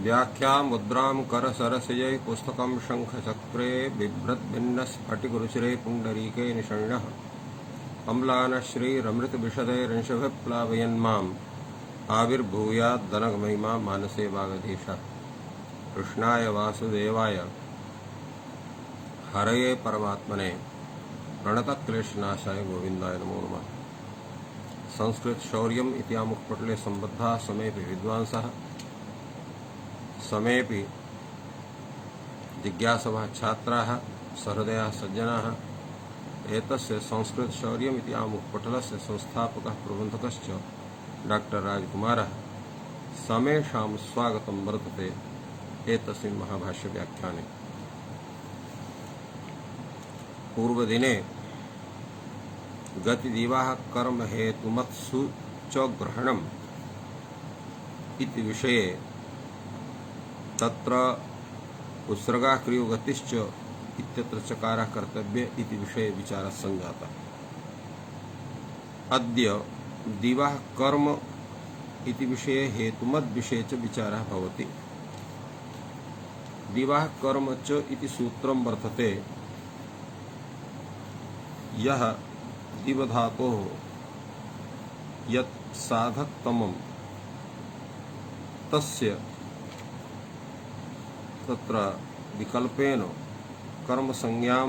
व्याख्या मुद्रां करसरसिजै पुस्तकं शङ्खचक्रे बिभ्रद्भिन्नस्फटिकरुचिरे पुण्डरीके निषण्णः अम्लानश्रीरमृतविशदैरंशभिः प्लावयन्माम् आविर्भूयाद्दनगमहिमा मानसे वागधीशः। कृष्णाय वासुदेवाय हरये परमात्मने प्रणतक्लेशनाशाय गोविन्दाय नमो नमः। संस्कृत शौर्यम् इति आमुखपटले सम्बद्धाः समेऽपि विद्वांसः समेऽपि जिज्ञासवः छात्राः सहृदयाः सज्जनाः एतस्य संस्कृत शौर्यम् इति आमुखपटलस्य संस्थापकः प्रबन्धकश्च डॉक्टर राजकुमारः समेषां स्वागतं वर्तते एतस्मिन् महाभाष्यव्याख्याने। पूर्वदिने गतिदिवाः कर्म हेतुमत्सु च ग्रहणम् इति विषये तत्र उत्सर्गा क्रियो गतिश्च इत्यत्र चकारः कर्तव्य इति विषये विचारः सञ्जातः। अद्य दिवाः कर्म इति विषये हेतुमद् विषये च विचारः भवति। दिवाः कर्म च इति सूत्रं वर्तते। यः दिवधातोः यत् साधकतमं तस्य तत्र विकल्पेन कर्मसंज्ञां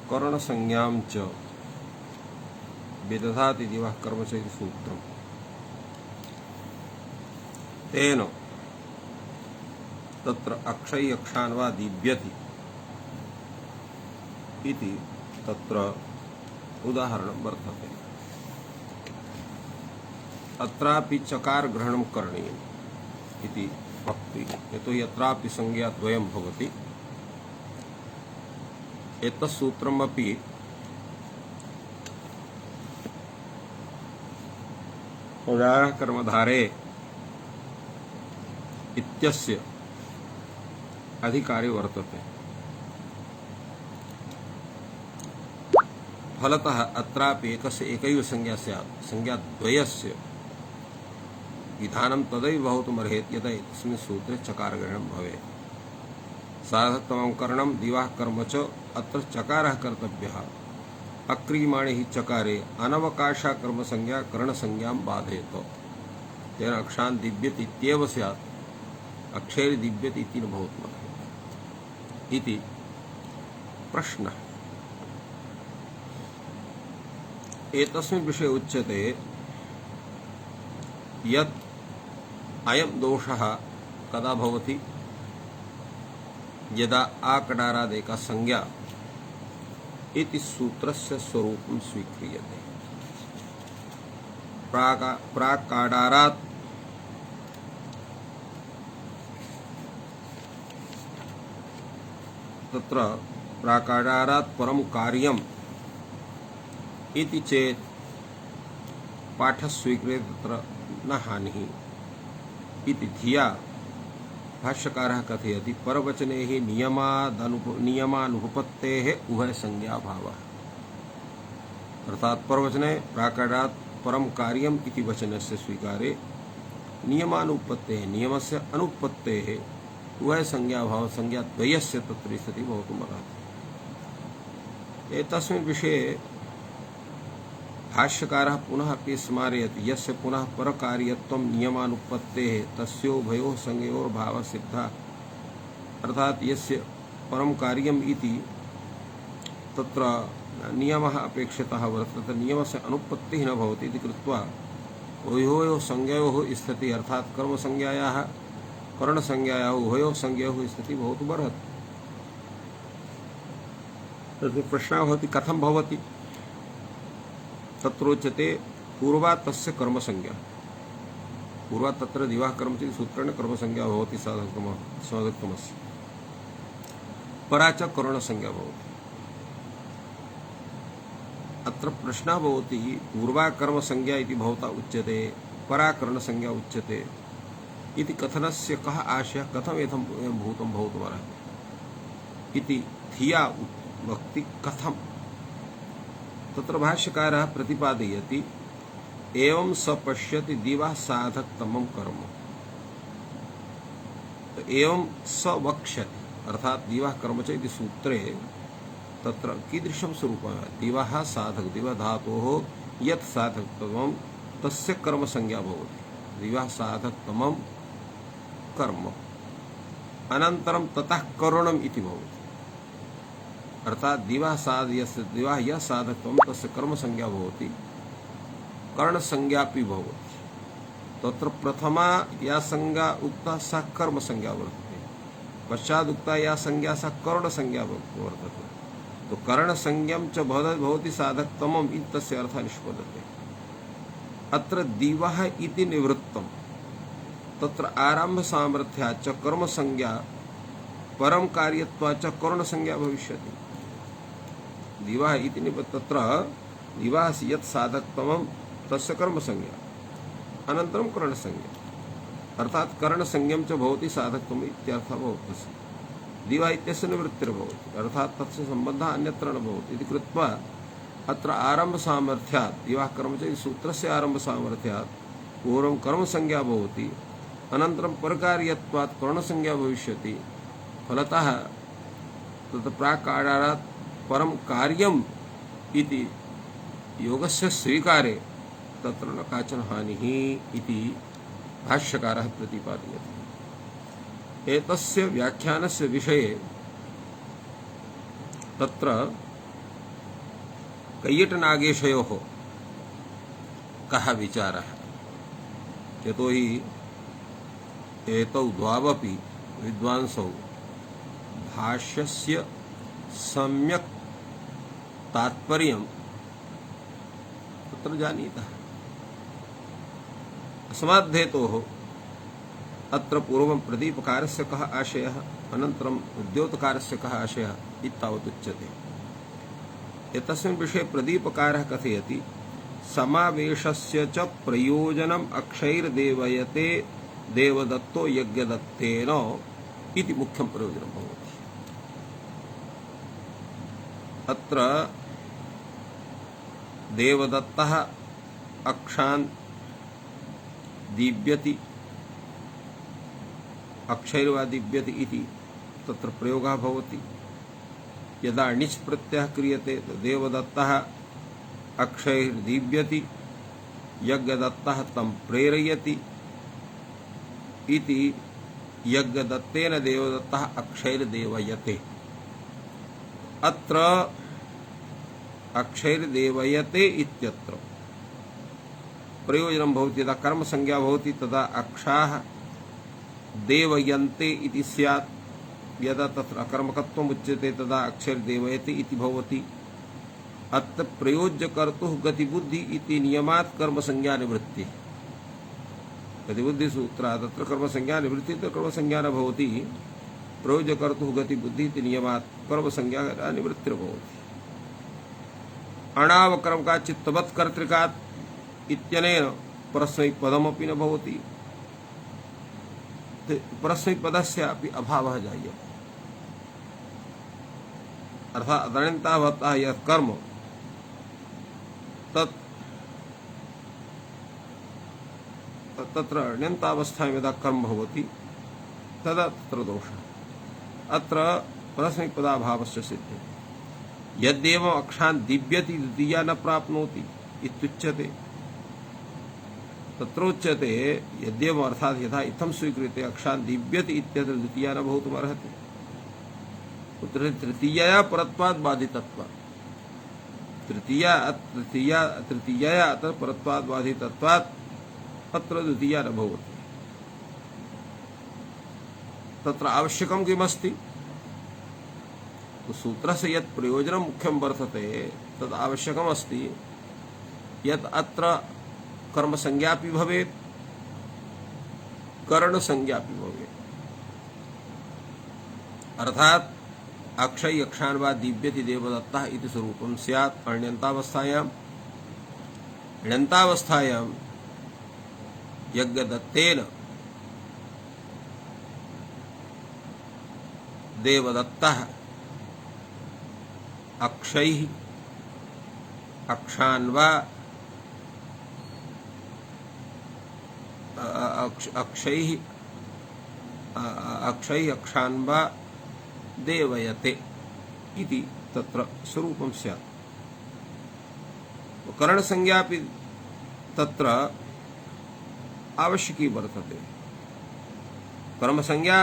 करणसंज्ञां च विदधाति दिवः कर्म च इति सूत्रम्। तेन तत्र अक्षय अक्षान् वा दीव्यति इति तत्र उदाहरणं वर्तते। अत्रापि चकार ग्रहणं करणीयम् इति वक्ति, यतोहि अत्रापि संज्ञा द्वयं भवति। एतत् सूत्रमपि उदाहरण कर्मधारे इत्यस्य अधिकारी वर्तते। फलतः अत्रापि एकस्य एकैव संज्ञा स्यात्। संज्ञाद्वयस्य विधानं तदैव भवितुमर्हेत् यदा एतस्मिन् सूत्रे चकारग्रहणं भवेत्। साधकतमं करणं दिवाः कर्म च अत्र चकारः कर्तव्यः। अक्रियमाणे हि चकारे अनवकाशा कर्मसंज्ञा करणसंज्ञां बाधयेत्। तेन अक्षान् दिव्यति इत्येव स्यात्। अक्षैर् दिव्यति इति न भवितुमर्हति इति प्रश्नः। एतस्मिन् विषये उच्यते यत् अयं दोषः कदा भवति, यदा आकडारादेका संज्ञा इति सूत्रस्य स्वरूपं स्वीक्रियते। प्राकाडारात् तत्र प्राकाडारात् परं कार्यम् इति चेत् पाठः स्वीक्रियते, तत्र न हानिः इति धिया भाष्यकारः कथयति। परवचने हि नियमानुपपत्तेः उभयसंज्ञाभावः। अर्थात् परवचने प्राकारात् परं कार्यम् इति वचनस्य स्वीकारे नियमानुपत्तेः नियमस्य अनुपत्तेः उभयसंज्ञाभावः संज्ञाद्वयस्य तत्र स्थितिः भवितुमर्हति। एतस्मिन् विषये भाष्यकारः पुनः अपि स्मारयति यस्य पुनः परकार्यत्वं नियमानुपत्तेः तस्योभयोः संज्ञयोर्भावः सिद्धः। अर्थात् यस्य परं कार्यम् इति तत्र नियमः अपेक्षितः वर्तते, नियमस्य अनुपत्तिः न भवति इति कृत्वा उभयोः संज्ञयोः स्थितिः अर्थात् कर्मसंज्ञायाः करणसंज्ञायाः उभयोः संज्ञयोः स्थितिः भवितुमर्हति। तत्र प्रश्नः भवति कथं भवति। तत्रोच्यते पूर्वात् तस्य कर्मसंज्ञा। पूर्वात् तत्र दिवाः कर्म इति सूत्रेण कर्मसंज्ञा भवति साधकतमस्य। परा च करणसंज्ञा भवति। अत्र प्रश्नः भवति पूर्वाकर्मसंज्ञा इति भवता उच्यते, परा करणसंज्ञा उच्यते इति कथनस्य कः आशयः, कथम् एतं भूतं भवितुमर्हति इति धिया वक्ति कथम्। तत्र भाष्यकारः प्रतिपादयति एवं स पश्यति दिवा साधकतमं कर्म। एवं स वक्ष्यति अर्थात दिवा कर्म च इति सूत्रे तत्र कीदृशं स्वरूपं दिवः साधक दिव धातोः यत् साधकत्वं तस्य कर्म संज्ञा भवति दिवः साधकतमं कर्म अनन्तरं ततः करणम् इति भवति अर्थात दिवः यः साधकत्वं तस्य कर्म संज्ञा भवति कर्ण संज्ञापि भवति तत्र प्रथमा या संज्ञा उक्ता सा कर्म संज्ञा वर्तते पश्चात् उक्ता या संज्ञा सा कर्ण संज्ञा वर्तते तो कर्ण संज्ञं च भवति साधकतमम् इति तस्य अर्थः निष्पद्यते अत्र दिवः इति निवृत्तं तत्र आरम्भ सामर्थ्याच्च कर्म संज्ञा परम कार्यत्वाच्च कर्ण संज्ञा भविष्यति दिवः इति तत्र दिवः यत् साधकतमं तस्य कर्म संज्ञा अनन्तरं कर्ण संज्ञा अर्थात कर्ण संज्ञं च भवति साधकत्वम् इत्यर्थः भवति दिवः इत्यस्य निवृत्तिर्भवति अर्थात तस्य सम्बन्धः अन्यत्र न भवति इति कृत्वा अत्र आरम्भ सामर्थ्यात् दिवः कर्म च सूत्रस्य आरम्भ सामर्थ्यात् पूर्वं कर्म संज्ञा भवति अनन्तरं परकार्यत्वात् कर्ण संज्ञा भविष्यति फलतः तत् प्राकारात् परम कार्यम् इति योगस्य स्वीकारे तत्र न काचन हानिः इति भाष्यकारः प्रतिपादयति एतस्य व्याख्यानस्य विषये तत्र कैयटनागेशयोः कः विचारः यतोहि एतौ द्वावपि विद्वांसौ भाष्यस्य सम्यक् तात्पर्यं तत्र जानीतः अस्माद्धेतोः अत्र पूर्वं प्रदीपकारस्य कः आशयः अनन्तरम् उद्योतकारस्य कः आशयः इत्तावत् उच्यते एतस्मिन् विषये प्रदीपकारः कथयति समावेशस्य च प्रयोजनम् अक्षैर्देवयते देवदत्तो यज्ञदत्तेन इति मुख्यं प्रयोजनं भवति अत्र देवदत्तः अक्षान् दीव्यति अक्षैर्वा दीव्यति इति तत्र प्रयोगः भवति यदा णिच् प्रत्ययः क्रियते तो देवदत्तः अक्षैर्दीव्यति यज्ञदत्तः तं प्रेरयति इति यज्ञदत्तेन देवदत्तः अक्षैर्देवयते अत्र अक्षैर्देवयते इत्यत्र प्रयोजनं भवति यदा कर्म संज्ञा भवति तदा अक्षाः देवयन्ते इति स्यात् यदा तत्र अकर्मकत्वम् उच्यते तदा अक्षैर्देवयते इति भवति अत्र प्रयोज्यकर्तुः गतिबुद्धि इति नियमात् कर्म संज्ञा निवृत्ति गतिबुद्धि सूत्रात् तत्र कर्म संज्ञा निवृत्ति तो कर्म संज्ञा न भवति प्रयोज्यकर्तुः गतिबुद्धि इति नियमात् कर्म संज्ञा निवृत्तिर्भवति अणावकर्म का चित्तवत् कर्तृकात् इत्यनेन परस्मैपदमपि न भवति परस्मैपदस्य अपि अभावः जायते अर्थात् अदण्यतावतः यत् कर्म तत्र अण्यन्तावस्थायां यदा कर्म भवति तदा तत्र दोषः अत्र परस्मैपदाभावस्य सिद्ध्यति यद्येवम् अक्षान् दीव्यति द्वितीया न प्राप्नोति इत्युच्यते तत्रोच्यते यद्येवम् अर्थात् यथा इत्थं स्वीक्रियते अक्षान् दीव्यति इत्यत्र द्वितीया न भवितुमर्हति तृतीयया परत्वात् बाधितत्वात् तृतीयया अत्र परत्वात् बाधितत्वात् अत्र द्वितीया न भवति तत्र आवश्यकं किमस्ति सूत्रस्य यत् प्रयोजनं मुख्यं वर्तते तद् आवश्यकम् अस्ति यत् अत्र कर्म संज्ञापि भवेत् कर्ण संज्ञापि भवेत् अर्थात् अक्षय अक्षान् वा दीव्यति देवदत्तः इति स्वरूपं स्यात् अण्यन्तावस्थायाम् ण्यन्तावस्थायां यज्ञदत्तेन देवदत्तः अक्षैः अक्षान् वा अक्षैः अक्षय अक्षान् वा देवयते इति तत्र स्वरूपं स्यात्। करणसंज्ञापि तत्र आवश्यकी वर्तते। कर्मसंज्ञा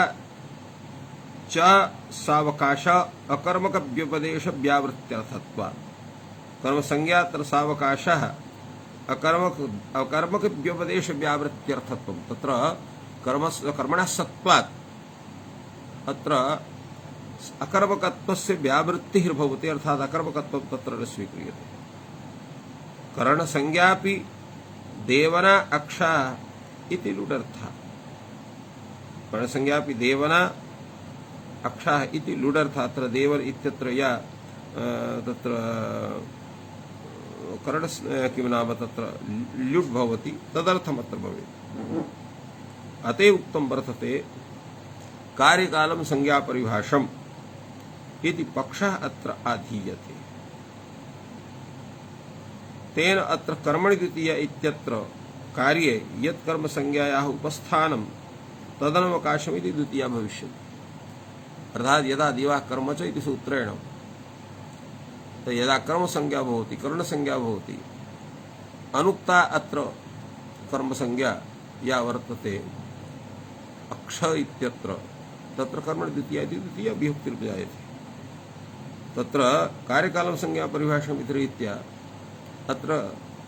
च सावकाश अकर्मक व्यपदेश व्यावृत्त्यर्थत्वात्। कर्मसंज्ञा तत्र सावकाशः अकर्मक व्यपदेश व्यावृत्त्यर्थत्वं। तत्र कर्मणः सत्त्वात् अत्र अकर्मकत्वस्य व्यावृत्तिः भवति, अर्थात् अकर्मकत्वं तत्र न स्वीक्रियते। करणसंज्ञापि देवना अक्षा इति लुडर्थः। करणसंज्ञापि देवना अक्षा इति लुडर्थः। अत्र देवर इत्यत्र या तत्र कर्ण किं नाम तत्र ल्युट् भवति तदर्थम् अत्र भवेत्। अतः उक्तं वर्तते कार्यकालं संज्ञापरिभाषम् इति पक्षः अत्र आधीयते। तेन अत्र कर्मणि द्वितीया इत्यत्र कार्ये यत् कर्म संज्ञायाः उपस्थानं तदनवकाशमिति द्वितीया भविष्यति। अर्थात् यदा दिवा कर्म च इति सूत्रेण यदा कर्म संज्ञा भवति कर्ण संज्ञा भवति अनुक्ता अत्र कर्म संज्ञा या वर्तते अक्ष इत्यत्र तत्र कर्मणि द्वितीया इति द्वितीया विभक्तिर्जायते। तत्र कार्यकालं संज्ञा परिभाषां विधीत्या अत्र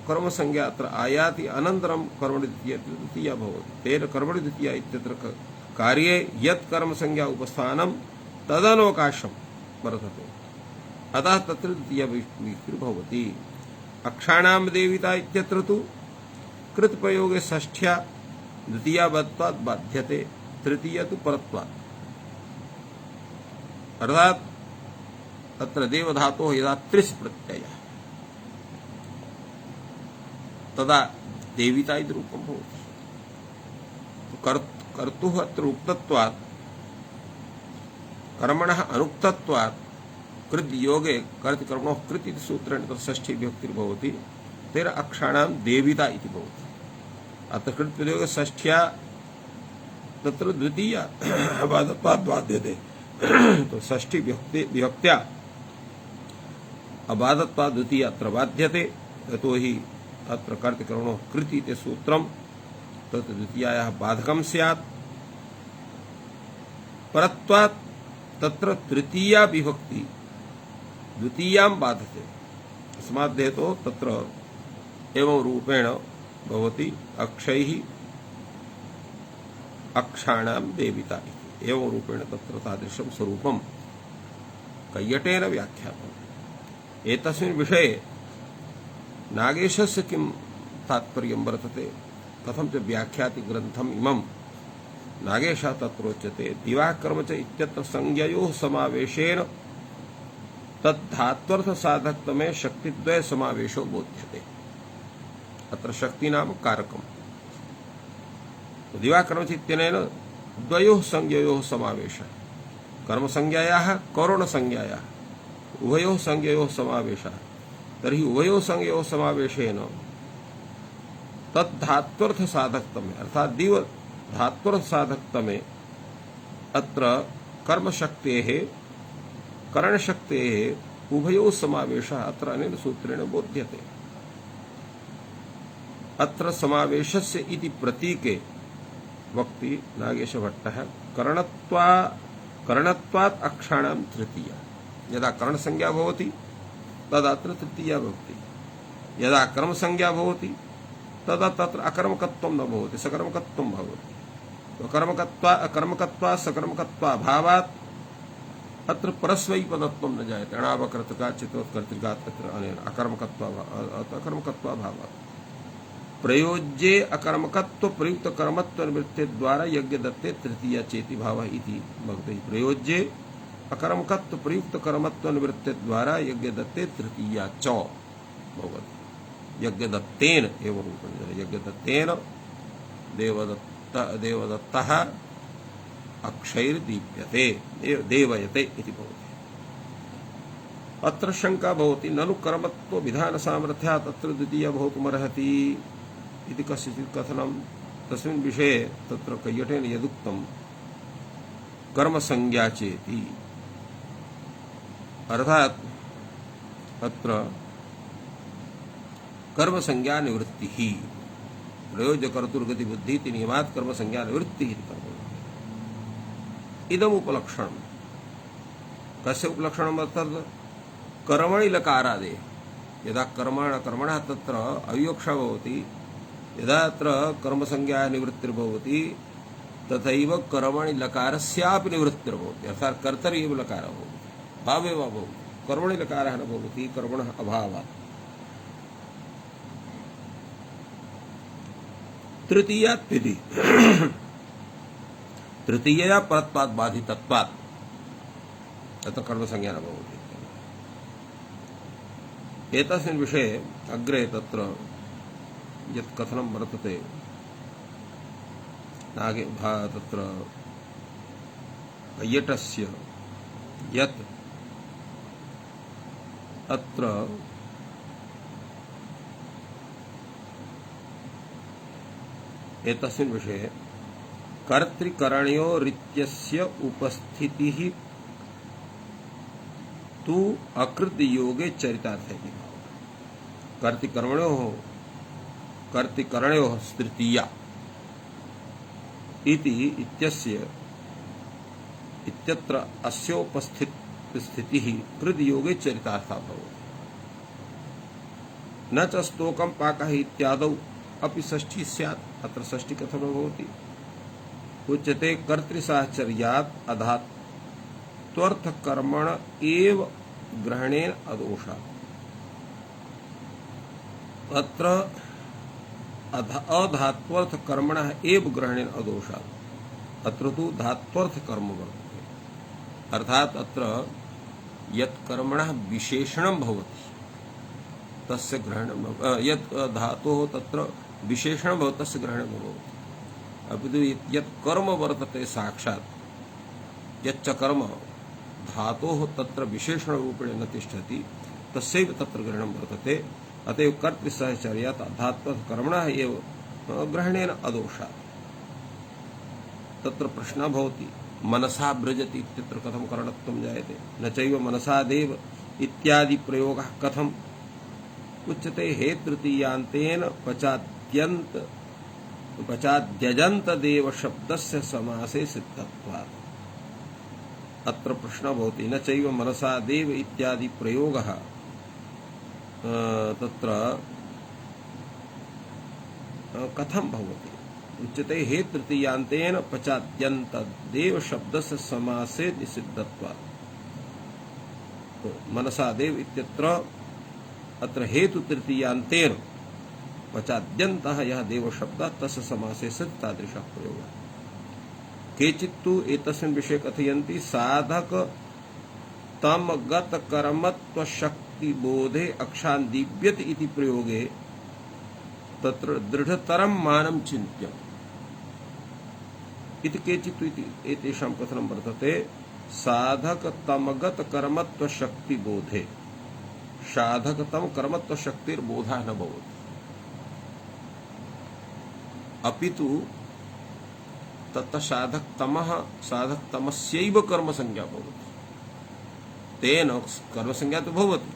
कर्म संज्ञा अत्र आयाति अनन्तरं कर्मणि द्वितीया भवति। तेन कर्मणि द्वितीया इत्यत्र कार्ये यत् कर्म संज्ञा उपस्थानं तदनवकाशं वर्तते। अतः तत्र द्वितीया विभक्तिर्भवति। अक्षाणां देविता इत्यत्र तु कृतप्रयोगे षष्ठ्या द्वितीयावत्वात् बाध्यते, तृतीया तु परत्वात्। अर्थात् अत्र देवधातोः यदा त्रिस् प्रत्ययः तदा देविता इति रूपं भवति। कर्तुः अत्र उक्तत्वात् कर्मणः अनुक्तत्वात् कृद् योगे कर्तृकर्मणोः कृत् इति सूत्रेण तत्र षष्ठी विभक्तिर्भवति। तेन अक्षाणां देविता इति भवति। अत्र कृत् प्रयोगे षष्ठ्या तत्र द्वितीया अबाधत्वात् बाध्यते। तो षष्ठी विभक्त्या अबाधत्वात् द्वितीया अत्र बाध्यते। यतोहि अत्र कर्तृकर्मणोः कृत् इति सूत्रं तत्र द्वितीयायाः बाधकं स्यात्। परत्वात् तत्र तृतीया विभक्ति द्वितीयां बाधते। तस्मात् हेतोः तत्र एवं रूपेण भवति अक्षैः अक्षाणां देविता इति। एवं रूपेण तत्र तादृशं स्वरूपं कैयटेन व्याख्यातम्। एतस्मिन् विषये नागेशस्य किं तात्पर्यं वर्तते, कथं च व्याख्याति ग्रन्थम् इमं। नागेशः तत्रोच्यते दिवाकर्म च इत्यत्र संज्ञयोः समावेशेन तद्धात्वर्थसाधकत्वे शक्तिद्वय समावेशो बोध्यते। अत्र शक्ति नाम कारकम्। दिवाकर्म च इत्यनेन द्वयोः संज्ञयोः समावेशः, कर्मसंज्ञायाः करणसंज्ञायाः उभयोः संज्ञयोः समावेशः। तर्हि उभयोः संज्ञयोः समावेशेन तद्धात्वर्थसाधकत्वे अर्थात् दिव धात्वर्थसाधकत्वे अत्र कर्मशक्तेः करणशक्तेः उभयोः समावेशः अत्र अनेन सूत्रेण बोध्यते। अत्र समावेशस्य इति प्रतीके वक्ति नागेशभट्टः करणत्वात् अक्षाणां तृतीया। यदा करणसंज्ञा भवति तदा अत्र तृतीया भवति। यदा कर्मसंज्ञा भवति तदा तत्र अकर्मकत्वं न भवति, सकर्मकत्वं भवति। कर्मकत्वात् सकर्मकत्वाभावात् अत्र परस्वैपदत्वं न जायते। अणावकर्तृकात् चित्तोत्कर्तृकात् तत्र अनेन अकर्मकत्वाभावात् प्रयोज्ये अकर्मकत्व प्रयुक्त कर्मत्व निवृत्ते द्वारा यज्ञ दत्ते तृतीया चेति भाव इति भवति। प्रयोज्ये अकर्मकत्व प्रयुक्त कर्मत्व निवृत्ते द्वारा यज्ञ दत्ते तृतीया च भवति। यज्ञ दत्तेन एवं रूपेण यज्ञ दत्तेन देवदत्तः अक्षैर्दीप्यते देवयते इति भवति। अत्र शंका भवति ननु कर्मत्व विधान सामर्थ्यात् तत्र द्वितीया भवितुमर्हति इति कस्यचित् कथनं। तस्मिन् विषये तत्र कैयटेन यदुक्तं कर्म संज्ञा चेति अर्थात अत्र कर्म संज्ञा निवृत्ति ही प्रयोज्य कर्तुर्गति बुद्धि इति नियमात् कर्म संज्ञा निवृत्ति ही इदम उपलक्षण कस्य उपलक्षणम् अर्थात् कर्मणि लकारादे यदा कर्मणः तत्र अविवक्षा भवति यदा अत्र कर्म संज्ञा निवृत्तिर्भवति तथैव कर्मणि लकारस्यापि निवृत्तिर्भवति अर्थात् कर्तरि एव लकारः भवति भावेव भवति कर्मणि लकारः न भवति कर्मणः अभावात् तृतीयात् विधि तृतीयया परत्वात् बाधितत्वात् तत्र कर्म संज्ञा न भवति एतस्मिन् विषये अग्रे तत्र यत् कथनं वर्तते नागे तत्र अय्यटस्य यत् अत्र एतस्मिन् विषये कर्तृकरणयोरित्यस्य उपस्थितिः तु अकृत योगे चरितार्थ है कर्तृकरणयोः तृतीया इति इत्यस्य इत्यत्र अस्योपस्थितिः कृत योगे चरितार्था भवति न च स्तोकं पाकः इत्यादौ अपि षष्ठी स्यात् अत्र षष्ठी कथं भवति उच्यते कर्तृसाहचर्यात् अधात्वर्थकर्मण एव ग्रहणेन अदोषात् अत्र अधात्वर्थकर्मणः एव ग्रहणेन अदोषात् अत्र तु धात्वर्थकर्म वर्तते अर्थात् अत्र यत् कर्मणः विशेषणं भवति तस्य ग्रहणं यत् धातोः तत्र विशेषणं भवति तस्य ग्रहणं न भवति अपि तु यत् कर्म वर्तते साक्षात् यच्च कर्म धातोः तत्र विशेषणरूपेण न तिष्ठति तस्यैव तत्र ग्रहणं वर्तते अतएव कर्तृसहचर्यात् अधात्वकर्मणः एव ग्रहणेन अदोषात् तत्र प्रश्नः भवति मनसा व्रजति इत्यत्र कथं करणत्वं जायते न चैव मनसादेव इत्यादि प्रयोगः कथम् उच्यते हे तृतीयान्तेन पचाद्यजन्त देव शब्दस्य समासे सिद्धत्वात् अत्र प्रश्नः भवति न चैव मनसा देव इत्यादि प्रयोगः तत्र कथं भवति उच्यते हे तृतीयान्तेन पचाद्यन्त देव शब्दस्य समासे निषिद्धत्वात् तो मनसा देव इत्यत्र अत्र हेतु तृतीयान्तेन पचाद्यन्तः यः देव शब्दः तस्य समासे सिद्ध तादृशः प्रयोगः केचित्तु एतस्मिन् विषये कथयन्ति साधक तमगत कर्मत्व शक्ति बोधे अक्षान् दीप्यते इति प्रयोगे तत्र दृढ़तरं मानं चिन्त्यम् इति केचित्तु इति एतेषां कथनं वर्तते साधक तमगत कर्मत्व शक्ति बोधे साधकतम कर्मत्व शक्तिर्बोधः न भवति अपितु तत्र साधकतमस्यैव कर्म संज्ञा भवति तेन कर्म संज्ञा तो भवति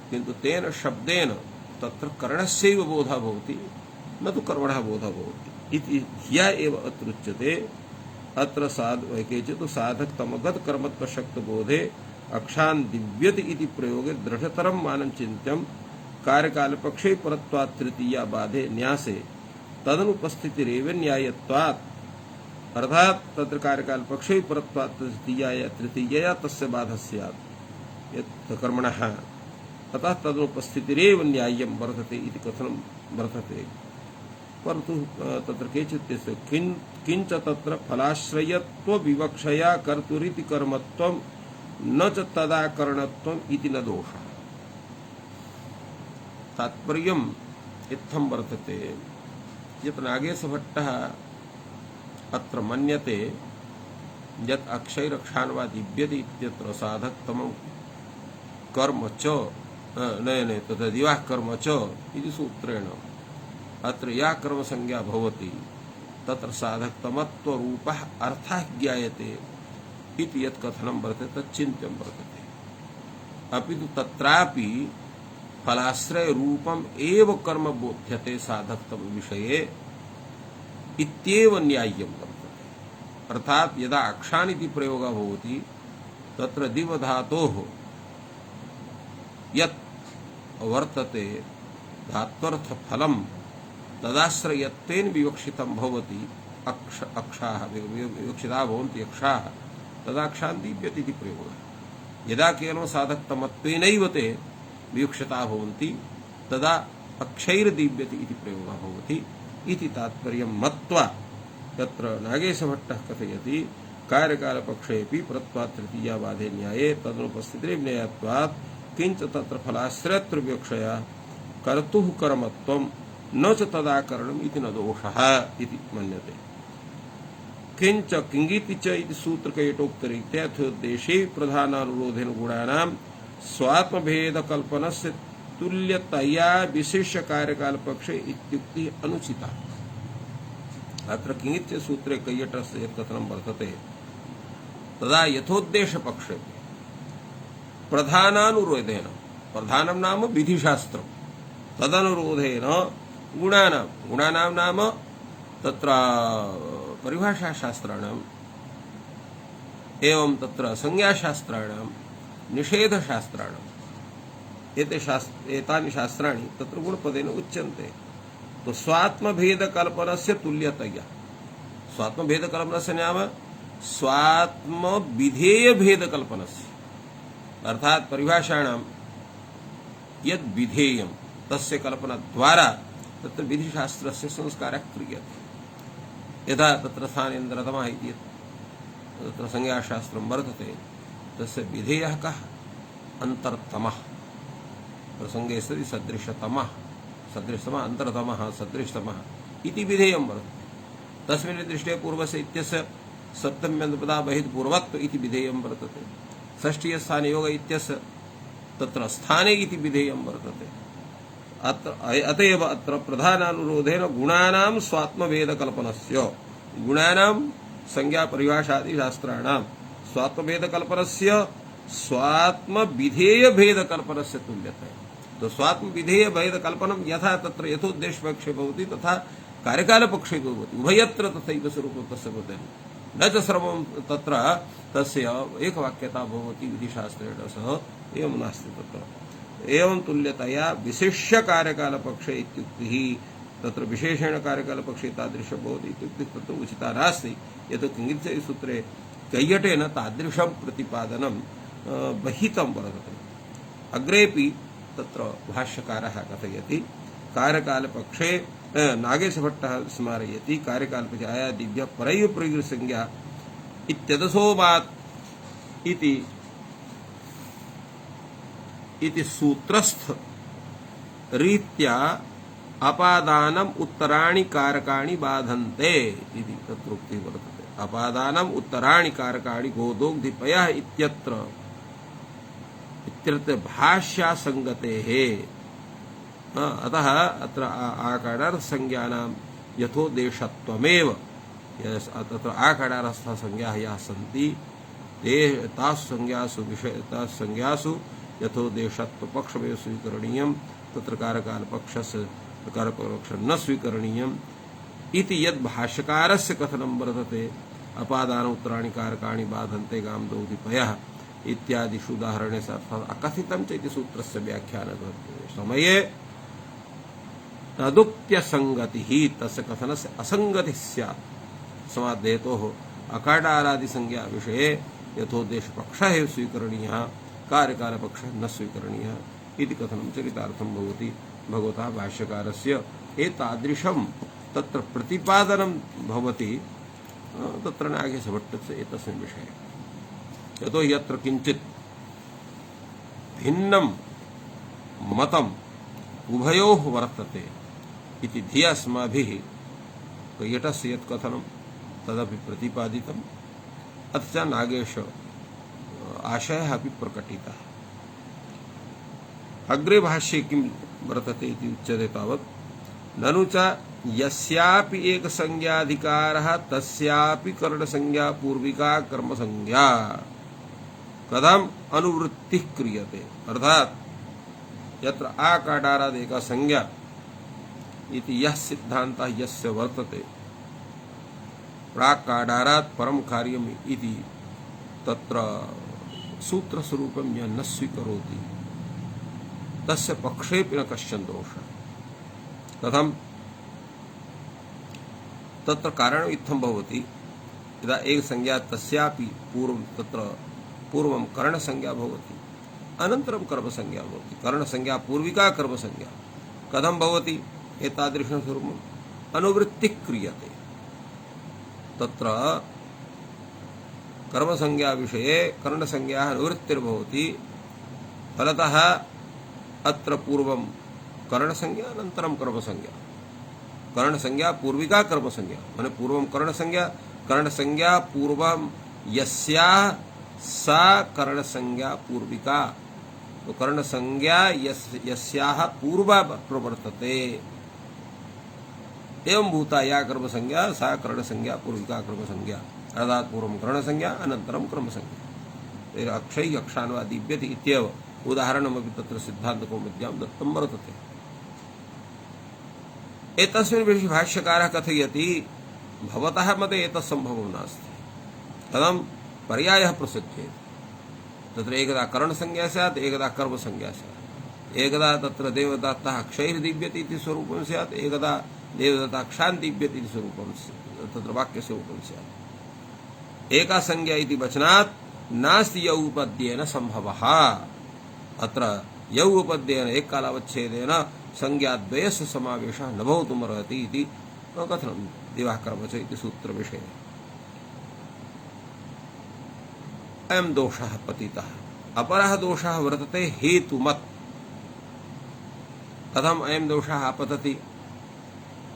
किन्तु तेन शब्देन तत्र करणस्यैव बोधः भवति न तु कर्मणः बोधः भवति इति धिया एव अत्र उच्यते अत्र केचित् साधकतमगत कर्मत्व शक्ति बोधे अक्षान् दिव्यते इति प्रयोगे दृढ़तरं मानं चिन्त्यं कार्यकालपक्षे परत्वात् तृतीया बाधे न्यासे तदनुपस्थितिरेव न्यायत्वात् अर्थात तत्र कार्यकालपक्षे परत्वात् तृतीयया तस्य बाधः स्यात् यत् कर्मणः अतः तदनुपस्थितिरेव न्याय्यं वर्तते इति कथनं वर्तते परन्तु तत्र केचित् किञ्च तत्र फलाश्रयत्व विवक्षया कर्तुरिति कर्मत्वं न च तदा करणत्वम् इति न दोषः तात्पर्यम् इत्थं वर्तते यत् नागेशभट्टः अत्र मन्यते यत् अक्षैरक्षान् वा दिव्यते इत्यत्र साधकतमं कर्म च नयने तद्विवाह कर्म च इति सूत्रेण अत्र या कर्म संज्ञा भवति तत्र साधकतमत्वरूपः अर्थः ज्ञायते इति यत् कथनं वर्तते तत् चिन्त्यं वर्तते। अपि तु तत्रापि फलाश्रय रूपम एव कर्म बोध्यते साधकत्व विषये इत्येव न्याय्यं वर्तते। अर्थात यदा अक्षानिति प्रयोगः भवति तत्र दिव धातोः यत् वर्तते धात्वर्थ फलम तदाश्रयत्वेन विवक्षितं भवति। अक्षाः विवक्षिता भवन्ति अक्षाः तदाक्षान् दीप्यते इति प्रयोगः। यदा केवलं साधकतमत्वेनैव ते विवक्षिता भवन्ति तदा अक्षैर्दीप्यते इति प्रयोगः भवति इति तात्पर्यं मत्वा तत्र नागेशभट्टः कथयति कार्यकालपक्षेऽपि परत्वात् तृतीयावादे न्याये तदनुपस्थितिर्विनयत्वात् किंच तत्र फलाश्रयत्व विवक्षया कर्तुः कर्मत्वं न च तदाकरणम् इति न दोषः इति मन्यते। किंच किंगिति च इति सूत्रकयटोक्तरीत्या यथोद्देशे प्रधानानुरोधेन गुणानां स्वात्मभेदकल्पनस्य तुल्यतया विशेष्य कार्यकालपक्षे इत्युक्तिः अनुचिता। अत्र किंगित सूत्रे कैयटस्य यत् कथनं वर्तते तदा यथोद्देशपक्षे प्रधानानुरोधेन प्रधानं नाम विधिशास्त्रं तदनुरोधेन गुणानां नाम तत्र परिभाषाशास्त्राणाम् एवं तत्र संज्ञाशास्त्राणां निषेधशास्त्राणाम् एतानि शास्त्राणि तत्र गुणपदेन उच्यन्ते। तो स्वात्मभेदकल्पनस्य तुल्यतया स्वात्मभेदकल्पनस्य नाम स्वात्मविधेयभेदकल्पनस्य अर्थात परिभाषाणां यद् विधेयं तस्य कल्पना द्वारा तत्र विधिशास्त्रस्य संस्कारः क्रियते। यथा तत्र स्थानेन्द्रतमः इति तत्र संज्ञाशास्त्रं वर्तते तस्य विधेयः कः अन्तरतमः प्रसंगे सति सदृशतमः अन्तरतमः सदृशतमः इति विधेयं वर्तते। तस्मिन् दृष्टे पूर्वस्य इत्यस्य सप्तम्यन्तपदा बहिः पूर्वत्व इति विधेयं वर्तते। षष्ठीय स्थाने योग इत्यस्य तत्र स्थाने इति विधेयं वर्तते। अतएव अत्र प्रधानानुरोधेन गुणानां स्वात्मभेदकल्पनस्य गुणानां संज्ञा परिभाषादि शास्त्राणां स्वात्मभेदकल्पनस्य स्वात्मविधेयभेदकल्पनस्य तुल्यते। तो स्वात्मविधेयभेदकल्पनं यथा तत्र यथोद्देशपक्षे भवति तथा कार्यकालपक्षे भवति। उभयत्र तथैव स्वरूपं तस्य भवति। न च सर्वं तत्र तस्य एकवाक्यता भवति विधिशास्त्रेण सह एवं नास्ति। तत्र एवं तुल्यतया विशिष्य कार्यकालपक्षे इत्युक्तिः तत्र विशेषेण कार्यकालपक्षे तादृशं भवति इत्युक्तिः तत्र उचिता नास्ति। यतो किंगित्सै सूत्रे कैयटेन तादृशं प्रतिपादनं बहितं वर्तते। अग्रेपि तत्र भाष्यकारः कथयति कार्यकालपक्षे नागेशभट्टः स्मारयति कार्यकालपक्षे आयादिभ्यः परैव प्रयुक्तसंज्ञा इत्यदसोवात् इति सूत्रस्थ रीत्या अपादानम् उत्तराणि कारकाणि बाधन्ते इति तत्रोक्तिः वर्तते। अपादानम् उत्तराणि कारकाणि गोदोग्धिपयः इत्यत्र भाष्यासंगतेः अतः अत्र आकारार्थसंज्ञानां यथोदेशत्वमेव तत्र आकारार्थः संज्ञाः याः सन्ति तासु संज्ञासु यथोदेशत्वपक्षमेव स्वीकरणीयं तत्र कारकालपक्षस्य न स्वीकरणीयम् इति यद् भाष्यकारस्य कथनं वर्तते अपादान उत्तराणि कारकाणि बाधन्ते गामदौधिपयः इत्यादिषु उदाहरणेषु अर्थात् अकथितं च इति सूत्रस्य व्याख्यानसमये तदुक्त्यसङ्गतिः तस्य कथनस्य असङ्गतिः स्यात्। समाद्धेतोः अकाडारादिसंज्ञा विषये यथोद्देशपक्षः एव स्वीकरणीयः कार्यकालपक्षः न स्वीकरणीयः इति कथनं चरितार्थं भवति भगवतः भाष्यकारस्य एतादृशं तत्र प्रतिपादनं भवति तत्र नागेशभट्टस्य एतस्मिन् विषये। यतो हि यत्र किञ्चित् भिन्नं मतम् उभयोः वर्तते इति धिया अस्माभिः कैयटस्य यत् कथनं तदपि प्रतिपादितम् अथ च नागेश आशयः अपि प्रकटितः। अग्रे भाष्ये किं वर्तते इति उच्यते तावत् ननु च यस्यापि एक संज्ञाधिकारः तस्यापि करण संज्ञा पूर्विका कर्म संज्ञा कथम अनुवृत्ति क्रियते अर्थात यत्र आकाडाराद एका संज्ञा इति यः सिद्धान्तः यस्य वर्तते प्राक्काडारात् परम कार्यम इति तत्र सूत्र स्वरूपम यह न स्वीकरोति तस्य पक्षेपि न कश्चन दोषः कथम तत्र कारणम् इत्थं भवति यदा एक संज्ञा तस्यापि तत्र पूर्वं कर्ण संज्ञा भवति अनन्तरं कर्म संज्ञा भवति कर्ण संज्ञा पूर्विका कर्म संज्ञा कथं भवति एतादृशं स्वरूपम् अनुवृत्ति क्रियते तत्र कर्म संज्ञा विषये कर्ण संज्ञा अनुवृत्तिर्भवति फलतः अत्र पूर्वं कर्ण संज्ञा अनन्तरं कर्म संज्ञा कर्ण संज्ञा पूर्विका कर्म संज्ञा माने पूर्वं कर्ण संज्ञा पूर्वं यस्याः सा कर्ण संज्ञा पूर्विका तो कर्ण संज्ञा यस्याः पूर्वा प्रवर्तते एवं भूता या कर्म संज्ञा सा कर्ण संज्ञा पूर्विका कर्म संज्ञा अर्थात पूर्वं कर्ण संज्ञा अनन्तरं कर्म संज्ञा अक्षय अक्षान्वा दीप्यते इत्येव उदाहरणमपि तत्र सिद्धान्तकौमुद्यां दत्तं वर्तते एतस्मिन् विषये भाष्यकारः कथयति भवतः मते एतत् सम्भवं नास्ति कथं पर्यायः प्रसिद्धेत तत्र एकदा करणसंज्ञा स्यात् एकदा कर्मसंज्ञा स्यात् एकदा तत्र देवदत्तः अक्षैर्दीप्यते इति स्वरूपं स्यात् एकदा देवदत्तः अक्षान् दीप्यते इति स्वरूपं तत्र वाक्यस्य रूपं स्यात् एका संज्ञा इति वचनात् नास्ति यौ उपद्येन सम्भवः अत्र यौ उपद्येन एक कालावच्छेदेन संज्ञाद्वयस्य समावेशः न भवितुमर्हति इति कथनं दिवाकर्मच इति सूत्रविषये अयं दोषः पतितः अपरः दोषः वर्तते हेतुमत् कथम अयं दोषः आपतति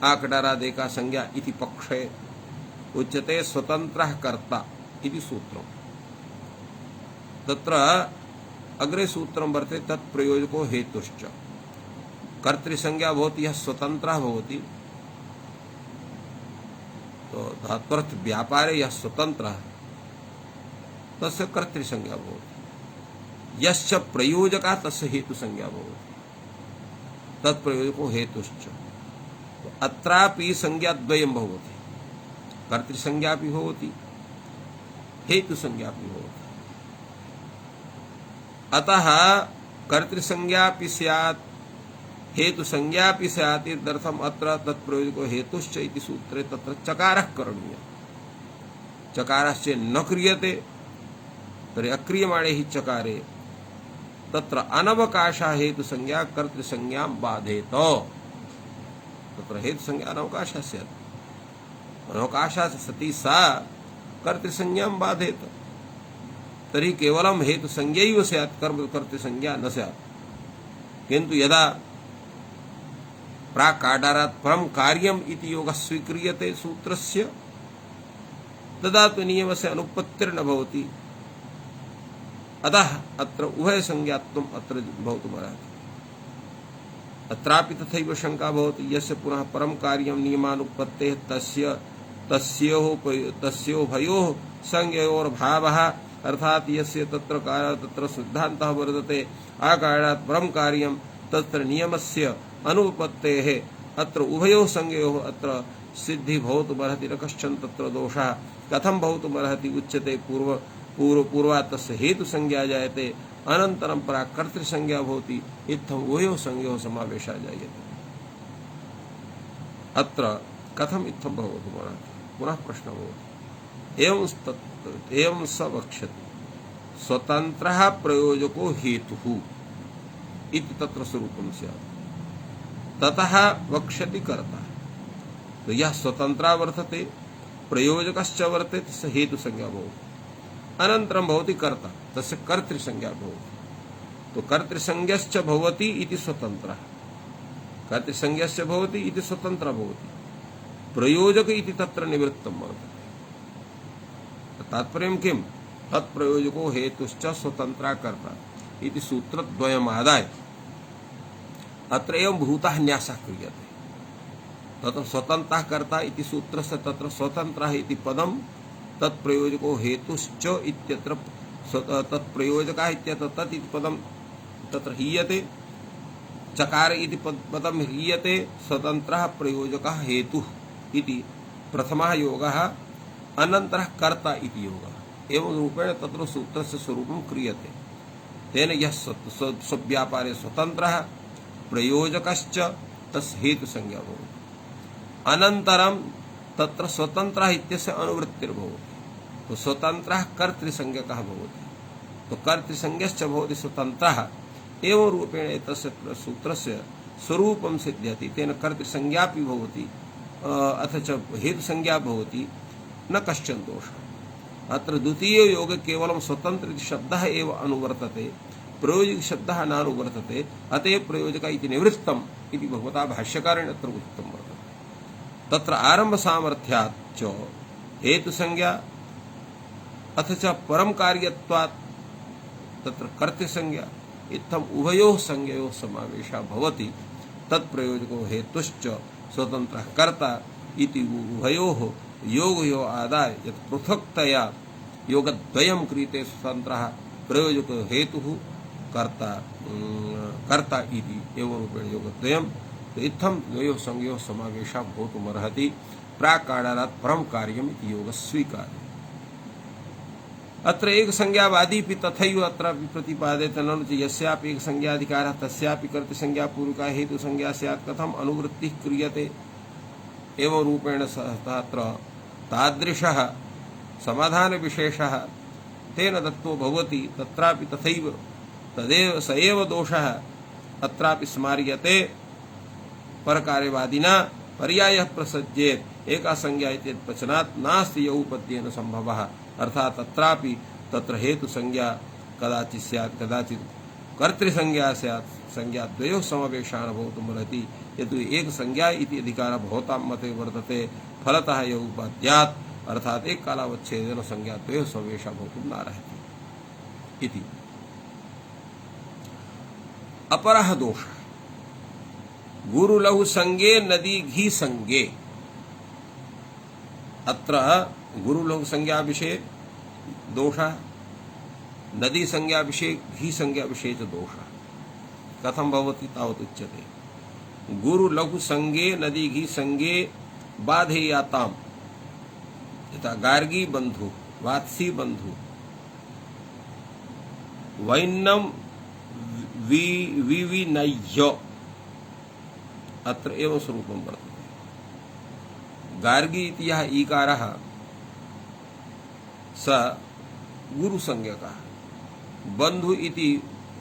आकडारादेका संज्ञा इति पक्षे उच्यते स्वतन्त्रः कर्ता इति सूत्रम् तत्र अग्रे सूत्रं वर्तते तत् प्रयोजको हेतुश्च कर्तृसंज्ञा भवति यः स्वतन्त्रः भवति तो धात्वर्थ व्यापारे यः स्वतन्त्रः तस्य कर्तृसंज्ञा भवति यश्च प्रयोजकः तस्य हेतुसंज्ञा भवति तत्प्रयोजको हेतुश्च अत्रापि संज्ञाद्वयं भवति कर्तृसंज्ञापि भवति हेतुसंज्ञापि भवति अतः कर्तृसंज्ञापि स्यात् हेतुसंज्ञापि स्यात् इत्यर्थम् अत्र तत्प्रयोजको हेतुश्च इति सूत्रे तत्र चकारः करणीयः चकारश्च न क्रियते तर्हि अक्रियमाणे हि चकारे तत्र अनवकाशः हेतुसंज्ञा कर्तृसंज्ञां बाधेत तत्र हेतुसंज्ञा अनवकाशः स्यात् अनवकाशः सति सा कर्तृसंज्ञां बाधेत तर्हि केवलं हेतुसंज्ञैव स्यात् कर्तृसंज्ञा न स्यात् किन्तु यदा प्राकाडारात् परं कार्यम् इति योगः स्वीक्रियते सूत्रस्य तदा तु नियमस्य अनुपत्तिर्न भवति अतः अत्र उभय संज्ञात्वम् अत्र भवितुमर्हति अत्रापि तथैव शंका भवति यस्य पुनः परं कार्यं नियमानुपत्तेः तस्योभयोः संज्ञयोर्भावः अर्थात यस्य तत्र सिद्धान्तः वर्तते आकारात् परं कार्यं तत्र नियमस्य अनुपत्तेः अत्र उभयोः संज्ञयोः अत्र सिद्धि भवितुमर्हति न कश्चन तत्र दोषः कथं भवितुमर्हति उच्यते पूर्वात् तस्य हेतुसंज्ञा जायते अनन्तरं परात् कर्तृसंज्ञा भवति इत्थम् उभयोः संज्ञयोः समावेशः जायते अत्र कथम् इत्थं भवितुमर्हति पुनः प्रश्नः भवति एवं स वक्ष्यति स्वतन्त्रः प्रयोजको हेतुः इति तत्र स्वरूपं स्यात् ततः वक्ष्यति कर्ता तो यह स्वतन्त्रः वर्तते प्रयोजकश्च वर्तते तस्य हेतुसंज्ञा भवति अनन्तरं भवति कर्ता तस्य कर्तृसंज्ञा भवति तो कर्तृसंज्ञश्च भवति इति स्वतन्त्रः कर्तृसंज्ञश्च भवति इति स्वतन्त्रः भवति प्रयोजक इति तत्र निवृत्तं वर्तते तात्पर्यं किं तत्प्रयोजको हेतुश्च स्वतन्त्रः कर्ता इति सूत्रद्वयमादाय अत्र एवं भूतः न्यासः क्रियते तत्र स्वतन्त्रः कर्ता इति सूत्रस्य तत्र स्वतन्त्रः इति पदं तत्प्रयोजको हेतुश्च इत्यत्र तत्प्रयोजकः इत्यत्र तत् इति पदं तत्र हीयते, चकार इति पदं हीयते, स्वतन्त्रः प्रयोजकः हेतुः इति प्रथमः योगः, अनन्तरः कर्ता इति योगः। एवं रूपेण तत्र सूत्रस्य स्वरूपं क्रियते। तेन यः स्वव्यापारे स्वतन्त्रः प्रयोजकश्च तस्य हेतुसंज्ञा भवति। अनन्तरं तत्र स्वतन्त्रः इत्यस्य अनुवृत्तिर्भवति। तो स्वतन्त्रः कर्तृसंज्ञकः भवति, तो कर्तृसंज्ञश्च भवति स्वतन्त्रः। एवं रूपेण एतस्य सूत्रस्य स्वरूपं सिद्ध्यति। तेन कर्तृसंज्ञापि भवति अथ च हेतुसंज्ञा भवति, न कश्चन दोषः। अत्र द्वितीय योग केवलं स्वतन्त्र इति शब्दः एव अनुवर्तते, प्रयोजक शब्दः नानुवर्तते। अतएव प्रयोजक इति निवृत्तम् इति भगवता भाष्यकारेण अत्र उक्तं वर्तते। तत्र आरम्भ सामर्थ्यात् च हेतुसंज्ञा अथ च परम कार्यत्वात् तत्र कर्तृसंज्ञा इत्थम् उभयोः संज्ञयोः समावेशः भवति। तत्प्रयोजको हेतुश्च स्वतन्त्रः कर्ता इति उभयोः योगयोः आदाय यत् पृथक्तया योगद्वयं क्रियते, स्वतन्त्रः प्रयोजको हेतुः कर्ता इति एवं रूपेण योगद्वयम् इत्थं द्वयोः संज्ञयोः समावेशः भवितुमर्हति। प्राक्कारात् परं कार्यम् इति योगः स्वीकार्यः। अत्र एक संज्ञावादीपि तथैव अत्रापि प्रतिपाद्यते। ननु च यस्यापि एक संज्ञाधिकारः तस्यापि कर्तृसंज्ञा पूर्वका हेतु संज्ञा स्यात् कथम् अनुवृत्तिः क्रियते। एवं रूपेण तत्र तादृशः समाधान विशेषः तेन दत्तो भवति। तत्रापि तथैव तदेव स एव दोषः अत्रापि स्मार्यते। परकार्यवादिना पर्यायः प्रसज्येत् एका संज्ञा इति वचनात् नास्ति यौ पद्येन संभवः। अर्थात् तत्रापि तत्र हेतु संज्ञा कदाचित् स्यात्, कदाचित् कर्तृसंज्ञा स्यात्। संज्ञा द्वयोः समावेशः न भवितुमर्हति। यतो एक संज्ञा इति अधिकारः भवतां मते वर्तते, फलतः यौ उपाद्यात् अर्थात् एक कालावच्छेदेन संज्ञा द्वयोः समावेशः भवितुं नार्हति इति। अपरः दोषः गुरुलघु संज्ञे नदी घी संज्ञे। अत्र गुरुलघु संज्ञा विषये दोषः, नदी संज्ञा विषये घी संज्ञा विषये च दोषः। कथं भवति तावत् उच्यते। गुरुलघु संज्ञे नदी घी संज्ञे बाधेयाताम् यथा गार्गी बंधु वात्सी बंधु वैन्नम विविनय्य अत्र एवं स्वरूपं वर्तते। गार्गी इति यः ईकारः स गुरुसंज्ञकः, बंधु इति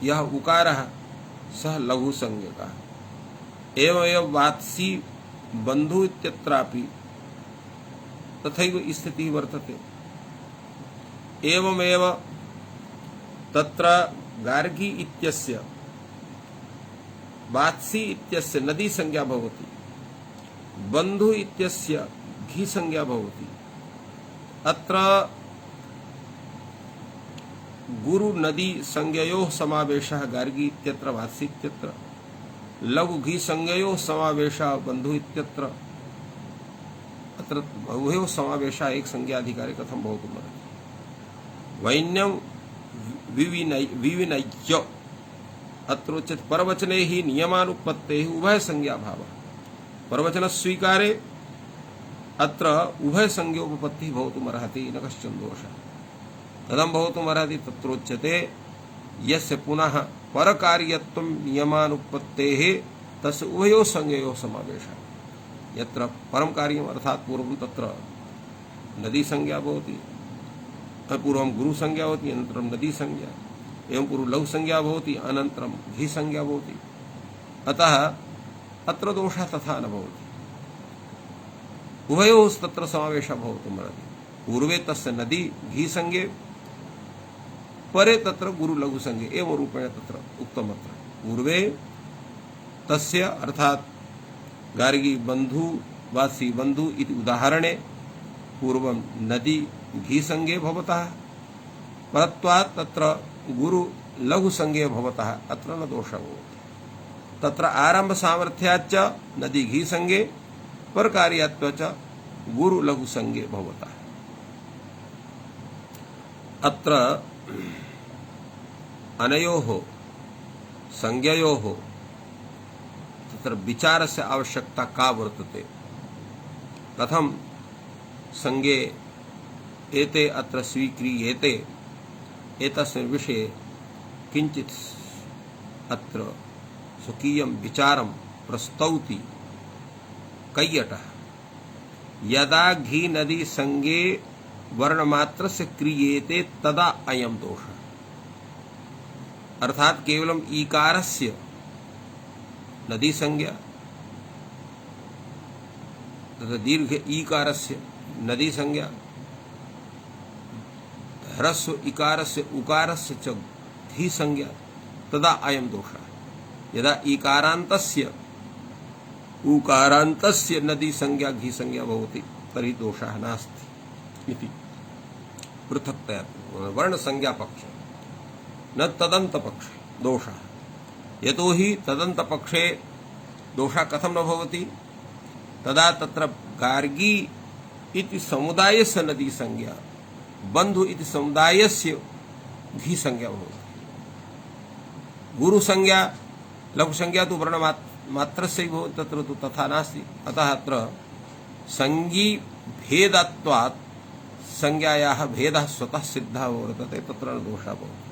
यः उकारः सः लघुसंज्ञकः। एवमेव वात्सी बंधु इत्यत्रापि तथैव स्थितिः वर्तते। एवमेव तत्र गार्गी इत्यस्य वात्सी इत्यस्य नदी संज्ञा भवति, बंधु इत्यस्य घी संज्ञा भवति। अत्र गुरु नदी संज्ञयोः समावेशः गार्गी इत्यत्र वात्सी इत्यत्र, लघु घी संज्ञयोः समावेशः बंधु इत्यत्र। अत्र उभयोः समावेशः एक संज्ञाधिकारे कथं भवितुमर्हति। वैन्यं विविनय्य अत्र उच्यते परवचने हि नियमानुपत्तेः उभय संज्ञा भावः। परवचन स्वीकारे अत्र उभय संज्ञोपपत्तिः भवितुमर्हति, न कश्चन दोषः। कथं भवितुमर्हति तत्रोच्यते यस्य पुनः परकार्यत्वं नियमानुपत्तेः तस्य उभयोः संज्ञयोः समावेशः। यत्र परं कार्यम् अर्थात् पूर्वं तत्र नदी संज्ञा भवति, पूर्वं गुरु संज्ञा भवति, अनन्तरं नदी संज्ञा, एवं पूर्वं लघु संज्ञा भवति, अनन्तरं घी संज्ञा भवति। अतः अत्र दोषः तथा न भवति, उभयोः तत्र समावेशः भवितुमर्हति। पूर्वे तस्य नदी घी संज्ञे, परे तत्र गुरु लघु संज्ञे। एवं रूपेण तत्र उक्तमत्र पूर्वे तस्य अर्थात् गार्गी बंधु वासी बंधु इति उदाहरणे पूर्वं नदी घी संज्ञे भवतः, परत्वात् तत्र गुरु लघु संज्ञे भवतः, अत्र न दोषः भवति। तत्र आरंभ सामर्थ्याच्च नदी घी संज्ञे, परकार्यत्व च गुरु लघु संज्ञे भवता। अत्र अनयोः संज्ञयोः तत्र विचारस्य आवश्यकता का वर्तते। कथं संज्ञे एते अत्र स्वीक्रियेते एतस्मिन् विषये किञ्चित् अत्र स्वकीयं विचारं प्रस्तौति कैयटः। यदा घी नदी संज्ञे वर्णमात्रस्य क्रियेते तदा अयं दोषः। अर्थात केवलम ईकारस्य नदी संज्ञा तथा दीर्घ ईकारस्य नदी संज्ञा ह्रस्व इकारस्य उकारस्य च घी संज्ञा तदा अयं दोषः। यदा ईकारान्तस्य उकारान्तस्य नदी संज्ञा घी संज्ञा भवति तर्हि दोषः नास्ति इति पृथक्तया वर्ण संज्ञा पक्षे न तदंत पक्षे दोषः। यतोहि तदंत पक्षे दोषः कथं न भवति तदा तत्र गार्गी इति समुदायस्य नदी संज्ञा बंधु इति समुदायस्य घी संज्ञा भवति। गुरु संज्ञा लघु संज्ञा तो वर्ण मात्रस्य भवति तत्र तु तथा नास्ति। अतः अत्र संज्ञी भेदत्वात् संज्ञायाः भेदः स्वतः सिद्धः वर्तते तत्र न दोषः भवति।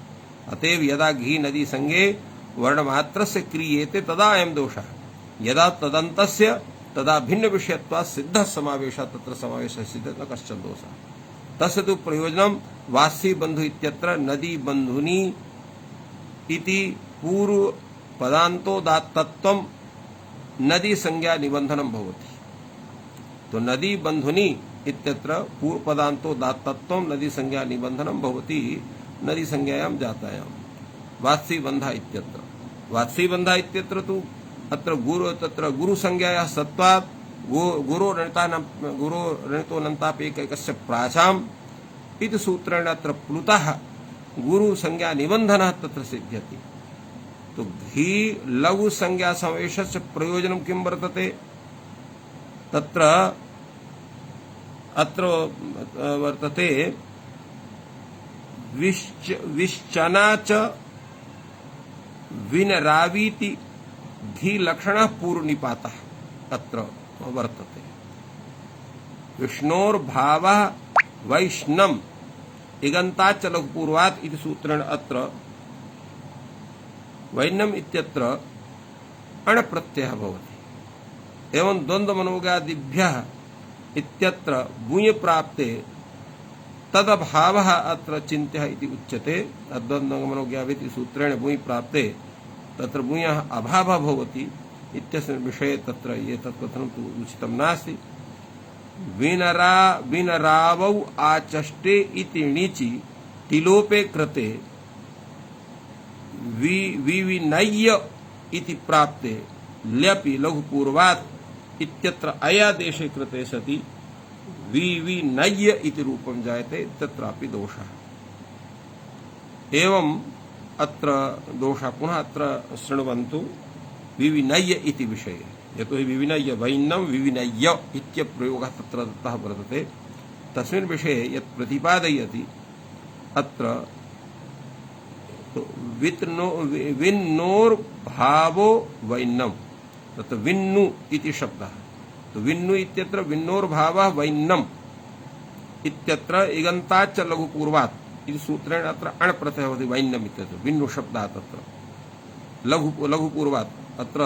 अतएव यदा घी नदी संज्ञे वर्णमात्रस्य क्रियेते तदा अयं दोषः। यदा तदन्तस्य तदा भिन्न विषयत्वात् सिद्धः समावेशः तत्र समावेशः सिद्धः न कश्चन दोषः। तस्य तु प्रयोजनं वासी बंधु इत्यत्र नदी बंधुनी इति पूर्व पदान्तोदात्तत्वं नदी संज्ञा निबंधनं भवति। तो नदी बंधुनी इत्यत्र पूर्व पदान्तोदात्तत्वं नदी संज्ञा निबंधनं भवति नदी संज्ञायां जातायां। वात्सी बंधा इत्यत्र वात्सी बंधा इत्यत्र तु अत्र गुरु संज्ञायाः सत्त्वात् गुरो रणितो नन्तापेकैकस्य प्राचाम् इति सूत्रेण अत्र प्लुतः गुरु संज्ञा निबंधनः तत्र सिद्ध्यति। तो घी लघु संज्ञा समावेशस्य प्रयोजनं किं वर्तते तत्र अत्र वर्तते विश्चना च विनरावीति घी लक्षणः पूर्वनिपातः अत्र वर्तते। विष्णोर्भावः वैष्णम इगन्ताच्च लघुपूर्वात् इति सूत्रेण अत्र वैन्नम इत्यत्र अण प्रत्ययः भवति। एवं द्वन्द्वमनोगादिभ्यः इत्यत्र भूय प्राप्ते तदभावः अत्र चिन्त्यः इति उच्यते। द्वन्द्वमनोज्ञाविति सूत्रेण भूय प्राप्ते तत्र भूयः अभावः भवति इत्यस्मिन् विषये तत्र एतत् कथनं तु उचितं नास्ति। विनरावौ आचष्टे इति णिचि तिलोपे कृते विविनय्य इति प्राप्ते ल्यपि लघुपूर्वात् इत्यत्र अयादेशे कृते सति विविनय्य इति रूपं जायते तत्रापि दोषः। एवं अत्र दोषः पुनः अत्र शृण्वन्तु विविनय्य इति विषये। यतो हि विविनय्य वैन्नं विविनय्य इत्यप्रयोगः तत्र दत्तः वर्तते। तस्मिन् विषये यत् प्रतिपादयति अत्र विन्नोर्भावो वैन्नम तत्र विन्नु इति शब्दः। तो विन्नु इत्यत्र विन्नोर्भावः वैन्नम इत्यत्र इगन्ताच्च लघुपूर्वात् इति सूत्रेण अत्र अण् प्रत्ययः भवति। वैन्नम इत्यत्र विन्नु शब्दः तत्र लघुपूर्वात् अत्र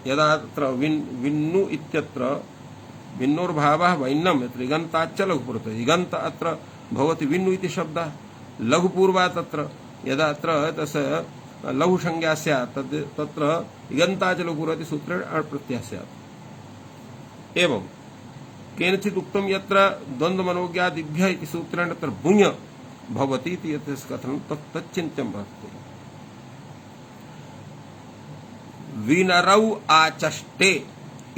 यदा अत्र विन्नु इत्यत्र विन्नोर्भावः वैन्नम यत्र इगन्ताच्च लघुपूर्वः इगन्त अत्र भवति विन्नु इति शब्दः। लघुपूर्वात् अत्र यदा अत्र तस्य लघु संज्ञा स्यात् तत्र इगन्ताच्च लघुपूर्वः इति सूत्रेण अण् प्रत्ययः स्यात्। एवं केनचित् उक्तं यत्र द्वन्द्वमनोज्ञादिभ्यः इति सूत्रेण तत्र भुञ भवति इति यत् कथनं तच्चिन्त्यं भवति। विनरौ आचष्टे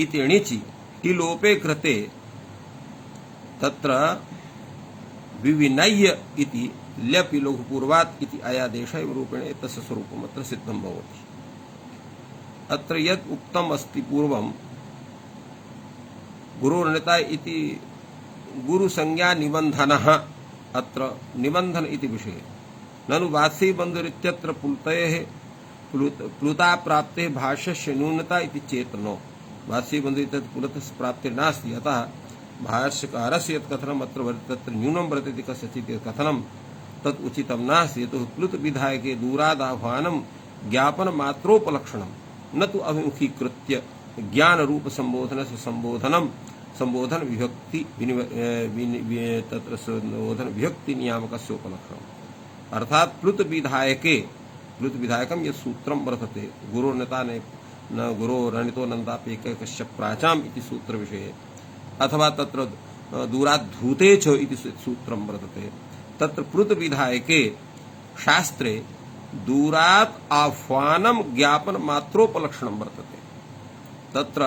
इति णिचि टिलोपे कृते तत्र विविनय्य इति ल्यपि लघुपूर्वात् इति अयादेशः एवं रूपेण एतस्य स्वरूपम् अत्र सिद्धं भवति। अत्र यत् उक्तम् अस्ति पूर्वं गुरुर्नेता इति गुरुसंज्ञा निबन्धनः अत्र निबन्धन इति विषये ननु वात्सीबन्धुरित्यत्र प्लुता प्राप्तेः भाष्यस्य न्यूनता इति चेतनो वात्सीबन्धु इत्यत्र प्लुतः प्राप्तिर्नास्ति अतः भाष्यकारस्य यत् कथनम् अत्र वर्तते तत्र न्यूनं वर्तते कस्यचित् कथनं तत् उचितं नास्ति यतोहि प्लुत विधायके दूरादाह्वानं ज्ञापनमात्रोपलक्षणं न तु अभिमुखीकृत्य ज्ञान रूप संबोधनस्य संबोधन विभक्ति तत्र संबोधन विभक्ति नियामकस्य उपलक्षणम् अर्थात प्लुत विधायकं यत् सूत्रं वर्तते गुरुर्नेता न गुरोरनितो नन्दापेकस्य प्राचाम् इति सूत्र विषये अथवा तत्र दूराद्धूते च इति सूत्रं वर्तते तत्र प्लुत विधायके शास्त्रे दूरात् आह्वानं ज्ञापन मात्रोपलक्षणं वर्तते तत्र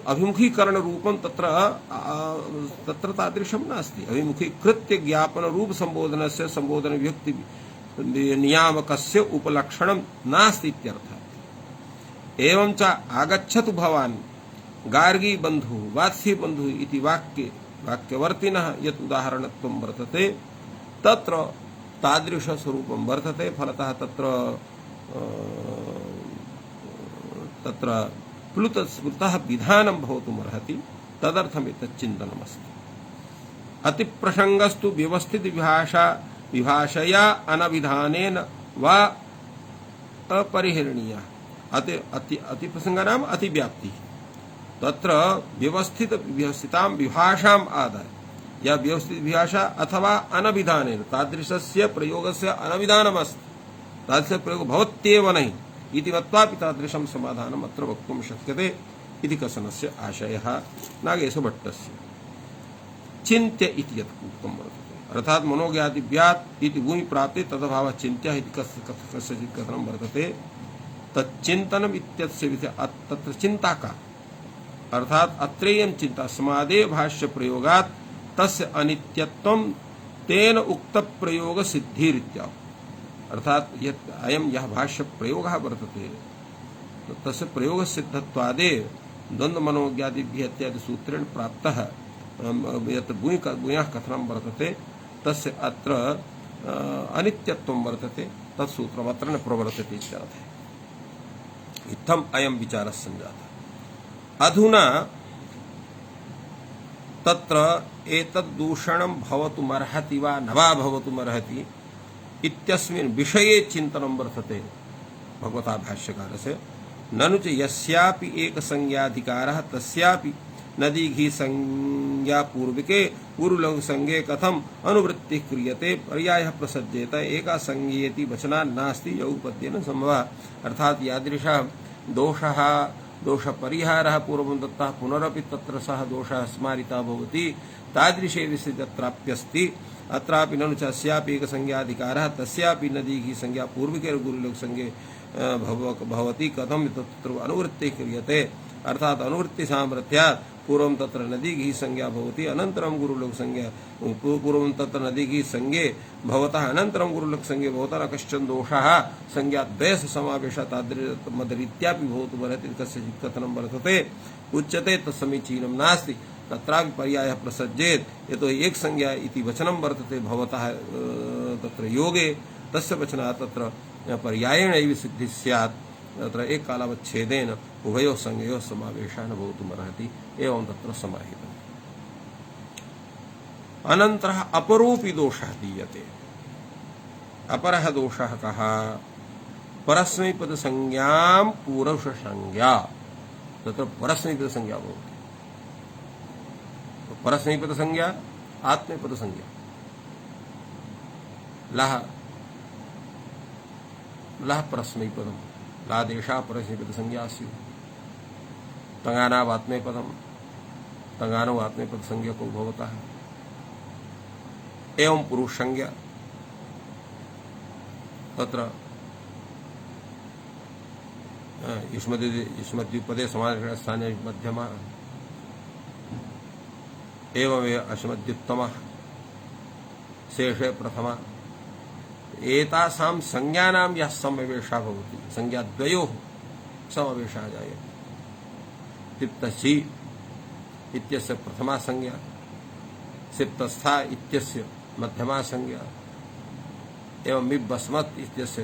अभिमुखीकरण रूपं तत्र तादृशं नास्ति अभिमुखीकृत्य ज्ञापन रूप संबोधनस्य संबोधन विभक्ति नियामकस्य उपलक्षणं नास्ति इत्यर्थः एवं च आगच्छतु भवान् गार्गी बन्धु वात्सी बन्धु इति वाक्यवर्तिनः यत् उदाहरणत्वं वर्तते तत्र तादृश स्वरूपं वर्तते फलतः तत्र प्लुतः विधानं भवितुमर्हति तदर्थम् एतत् चिन्तनमस्ति अतिप्रसङ्गस्तु व्यवस्थित विभाषया अनविधानेन वा अपरिहरणीयः अतिप्रसङ्ग नाम अतिव्याप्तिः तत्र व्यवस्थितां विभाषाम् आदाय या व्यवस्थित विभाषा अथवा अनविधानेन तादृशस्य प्रयोगस्य अनविधानमस्ति तादृशस्य प्रयोगः भवत्येव नहि इति मत्वापि तादृशं समाधानम् अत्र वक्तुं शक्यते इति कथनस्य आशयः नागेशभट्टस्य चिन्त्य इति यत् उक्तं वर्तते अर्थात् मनोज्ञातिव्यात् इति भूमि प्राप्ते तदभावः चिन्त्यः इति कस्यचित् कथनं वर्तते तच्चिन्तनम् इत्यस्य तत्र चिन्ता का अर्थात अत्रेयं चिंता समादे भाष्य प्रयोगात् तस्य अनित्यत्वं तेन उक्त प्रयोग सिद्धिरित्याह अर्थात अयं यः भाष्य प्रयोगः वर्तते तस्य प्रयोग सिद्धत्वादेव द्वन्द्व मनोज्ञादिभ्यः इत्यादि सूत्रेण प्राप्तः यत् भूयः कथनं वर्तते तस्य अत्र अनित्यत्वं वर्तते तत्सूत्रम् अत्र न प्रवर्तते इत्यर्थः इत्थम् अयं विचारः सञ्जातः अधुना तत्र एतद्दूषणं भवतुमर्हति वा न वा भवतुमर्हति इत्यस्मिन् विषये चिन्तनं वर्तते भगवता भाष्यकारस्य ननु च यस्यापि एकसंज्ञाधिकारः तस्यापि नदीघी संज्ञा पूर्विके पूर्वलघुसंज्ञे कथम अनुवृत्तिः क्रियते पर्यायः प्रसज्येत एका संज्ञेति वचनात् नास्ति यौपद्येन संभवः अर्थात् यादृशः दोषपरिहारः पूर्वं दत्तः पुनरपि तत्र सः दोषः स्मारितः भवति तादृशे विषये तत्राप्यस्ति अत्रापि ननु च अस्यापि एकसंज्ञाधिकारः तस्यापि नदीघी संज्ञा पूर्विके गुरुलोकसंज्ञे भवति कथम तत्र अनुवृत्तिः क्रियते अर्थात अनुवृत्ति सामर्थ्यात् पूर्वं तत्र नदीघी संज्ञा भवति अनन्तरं गुरुलोक संज्ञा पूर्वं तत्र नदीघी संज्ञे भवतः अनन्तरं गुरुलोक संज्ञे भवतः न कश्चन दोषः संज्ञाद्वयस्य समावेशः तादृशमदरीत्यापि भवितुमर्हति कस्यचित् कथनं वर्तते उच्यते तत्समीचीनं नास्ति तत्रापि पर्यायः प्रसज्येत् यतोहि एक संज्ञा इति वचनं वर्तते भवतः तत्र योगे तस्य वचनात् तत्र पर्यायेण एव सिद्धिः स्यात् तत्र एक कालावच्छेदेन उभयोः संज्ञयोः समावेशः न भवितुमर्हति एवं तत्र समाहितम् अनन्तरः अपरोऽपि दोषः दीयते अपरः दोषः कः परस्मैपदसंज्ञां पूर्वसंज्ञा तत्र परस्मैपदसंज्ञा भवति परस्मैपदसंज्ञा आत्मनेपदसंज्ञा लः परस्मैपदम् लादेशा परस्मैपदसंज्ञा स्युः तङानावात्मनेपदम् तङानो आत्मनेपदसंज्ञको भवतः एवं पुरुषसंज्ञा तत्र युष्मद्युपदे समासस्थाने मध्यमः एवमेव अश्मद्युत्तमः शेषे प्रथमः एतासां संज्ञानां यः समावेशः भवति संज्ञाद्वयोः समावेशः जायते तिप्तसी इत्यस्य प्रथमा संज्ञा, सिप्तस्था इत्यस्य मध्यमा संज्ञा एवं मिब्बस्मत् इत्यस्य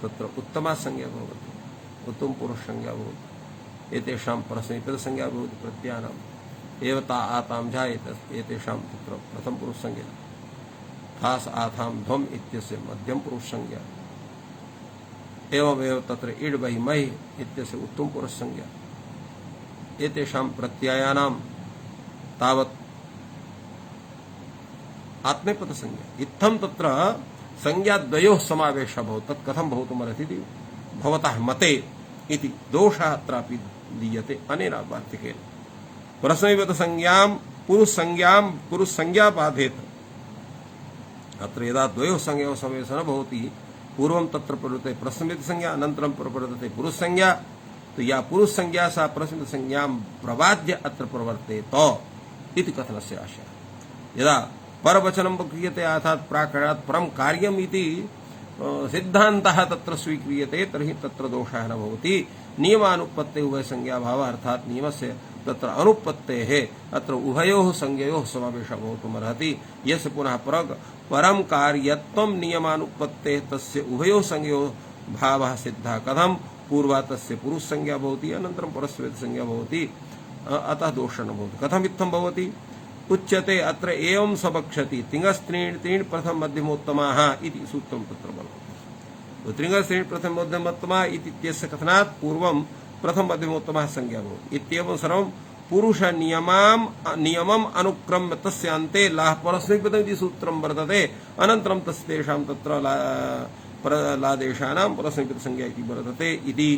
तत्र उत्तमा संज्ञा भवति, उत्तम पुरुष संज्ञा भवति। एतेषां परस्मैपद संज्ञा भवति प्रत्ययानाम्। एवता आतां झा एतेषां तत्र प्रथम पुरुष संज्ञा, थास आथां ध्वम इत्यस्य मध्यम पुरुष संज्ञा, एवमेव तत्र इड वै महि इत्यस्य उत्तम पुरुष संज्ञा। एतेषां प्रत्ययानां तावत् आत्मनेपद संज्ञा। इत्थं तत्र संज्ञाद्वयोः समावेशः भवति। तत् कथं भवितुमर्हति इति भवतः मते इति दोषः अत्रापि दीयते अनेन वार्तिकेन। परस्मैपद संज्ञां पुरुष संज्ञा बाधेत। अत्र यदा द्वयोः संज्ञयोः समावेशः भवति, पूर्वं तत्र प्रवर्तते परस्मैपद संज्ञा, अनन्तरं प्रवर्तते पुरुष संज्ञा, तो या पुरुष संज्ञा सा परस्मैपद संज्ञां प्रबाद्य अत्र प्रवर्तेत इति कथनस्य आशयः। यदा परवचनं क्रियते अर्थात् प्राकारात् परं कार्यम् इति सिद्धान्तः तत्र स्वीक्रियते, तर्हि तत्र दोषः न भवति। नियमानुपत्तेः उभय संज्ञा भावः अर्थात् नियमस्य तत्र अनुपत्तेः अत्र उभयोः संज्ञयोः समावेशः भवितुमर्हति। यस्य पुनः परं कार्यत्वं नियमानुपत्तेः तस्य उभयोः संज्ञयोः भावः सिद्धः। कथं? पूर्वात् तस्य पुरुष संज्ञा भवति, अनन्तरं परस्मैपद संज्ञा भवति, अतः दोषः न भवति। कथम् इत्थं भवति? उच्यते अत्र एवं सबक्षति तिङस्त्रीणि त्रीणि प्रथम मध्यमोत्तमाः इति सूत्रं तत्र भवति। त्रिङस्त्रीणि प्रथम मध्यमोत्तमा इत्यस्य कथनात् पूर्वं प्रथम मध्यमोत्तमः संज्ञा भवति। इत्येवं सर्वं पुरुष नियमम् अनुक्रम्य तस्य अन्ते लाः परस्मैपदम् इति सूत्रं वर्तते। अनन्तरं तेषां तत्र लादेशानां परस्मैपद संज्ञा इति वर्तते इति।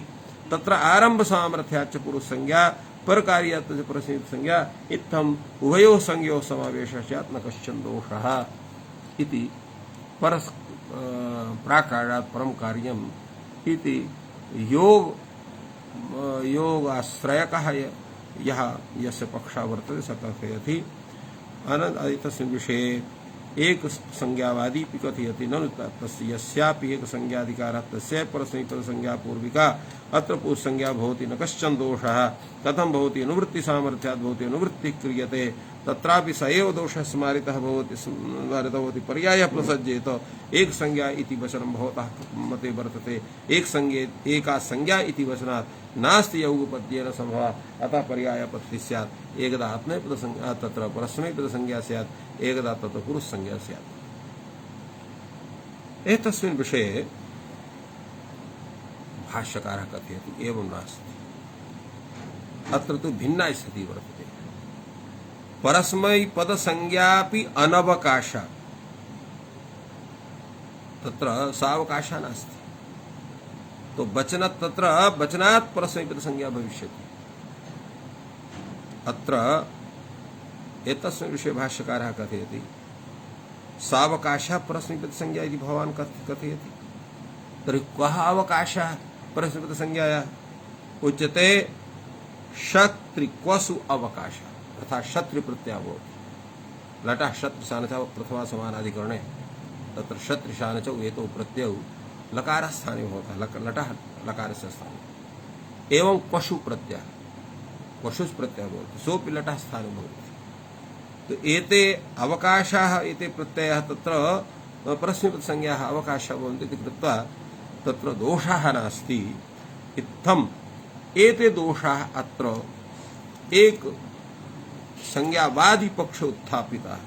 तत्र आरम्भ सामर्थ्याच्च पुरुष संज्ञा परकार्यात् परस्मैपद संज्ञा इत्थम् उभयोः संज्ञयोः समावेशः स्यात् न कश्चन दोषः इति। प्राकारात् परं कार्यम् इति योगाश्रयकः यः यस्य पक्षः वर्तते स कथयति। तस्मिन् विषये एक संज्ञावादी कथयति ननु तस्य यस्यापि एक संज्ञाधिकारः तस्य परस्मैपद संज्ञा पूर्विका अत्र पुरुष संज्ञा भवति न कश्चन दोषः। कथं भवति? अनुवृत्ति सामर्थ्यात् भवति, अनुवृत्तिः क्रियते, तत्रापि स एव दोषः स्मारितः भवति पर्यायः प्रसज्येत। एक संज्ञा इति वचनं भवतः मते वर्तते, एका संज्ञा इति वचनात् नास्ति यौगपद्येन सम्भवः, अतः पर्यायपत्तिः स्यात्। एकदा आत्मनेपद संज्ञा तत्र परस्मैपद संज्ञा स्यात्, एकदा तत्र पुरुष संज्ञा स्यात्। एतस्मिन् विषये भाष्यकारः कथयति एवं नास्ति। अत्र तु भिन्ना स्थितिः वर्तते। परस्मैपद संज्ञापि अनवकाशः, तत्र सावकाशः नास्ति। तो तत्र वचनात् परस्मैपद संज्ञा भविष्यति। अत्र एतस्मिन् विषये भाष्यकारः कथयति सावकाशः परस्मैपद संज्ञा इति भवान् कथयति। तर्हि कः अवकाशः परस्मैपद संज्ञायाः? उच्यते क्षत्रिक्वसु अवकाशः, अर्थात् क्षत्रि प्रत्ययः भवति। लटः क्षत्रिशानचः प्रथमा समानाधिकरणे तत्र क्षत्रिशानचौ एतौ प्रत्ययौ लकारस्थाने भवतः, लटः लकारस्य स्थाने। एवं क्वशु प्रत्ययः, क्वशुस् प्रत्ययः भवति, सोऽपि लटः स्थाने भवति। तो एते अवकाशाः, एते प्रत्ययाः तत्र परस्मैपद संज्ञाः अवकाशः भवन्ति इति कृत्वा तत्र दोषः नास्ति। इत्थम् एते दोषाः अत्र एक संज्ञावादी पक्ष उत्थापितः।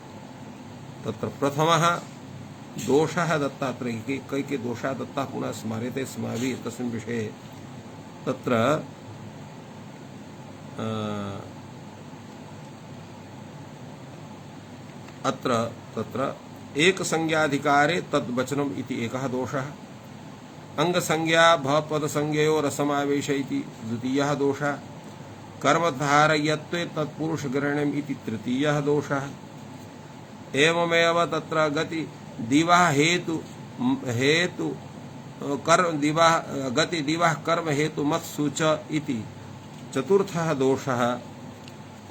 तत्र प्रथमः दोषः दत्तः, अत्र कैके दोषाः दत्ताः पुनः स्मर्यते अस्माभिः तस्मिन् विषये। तत्र तत्र एक संज्ञाधिकारे तद्वचनम् इति एकः दोषः, अंगसंज्ञा भपद संज्ञयोरसमावेश इति द्वितीयः दोषः, कर्मधारयत्वे तत्पुरुषग्रहणम् इति तृतीयः दोषः। एवमेव तत्र गति दिवः कर्म हेतु मत्सु च इति चतुर्थः दोषः।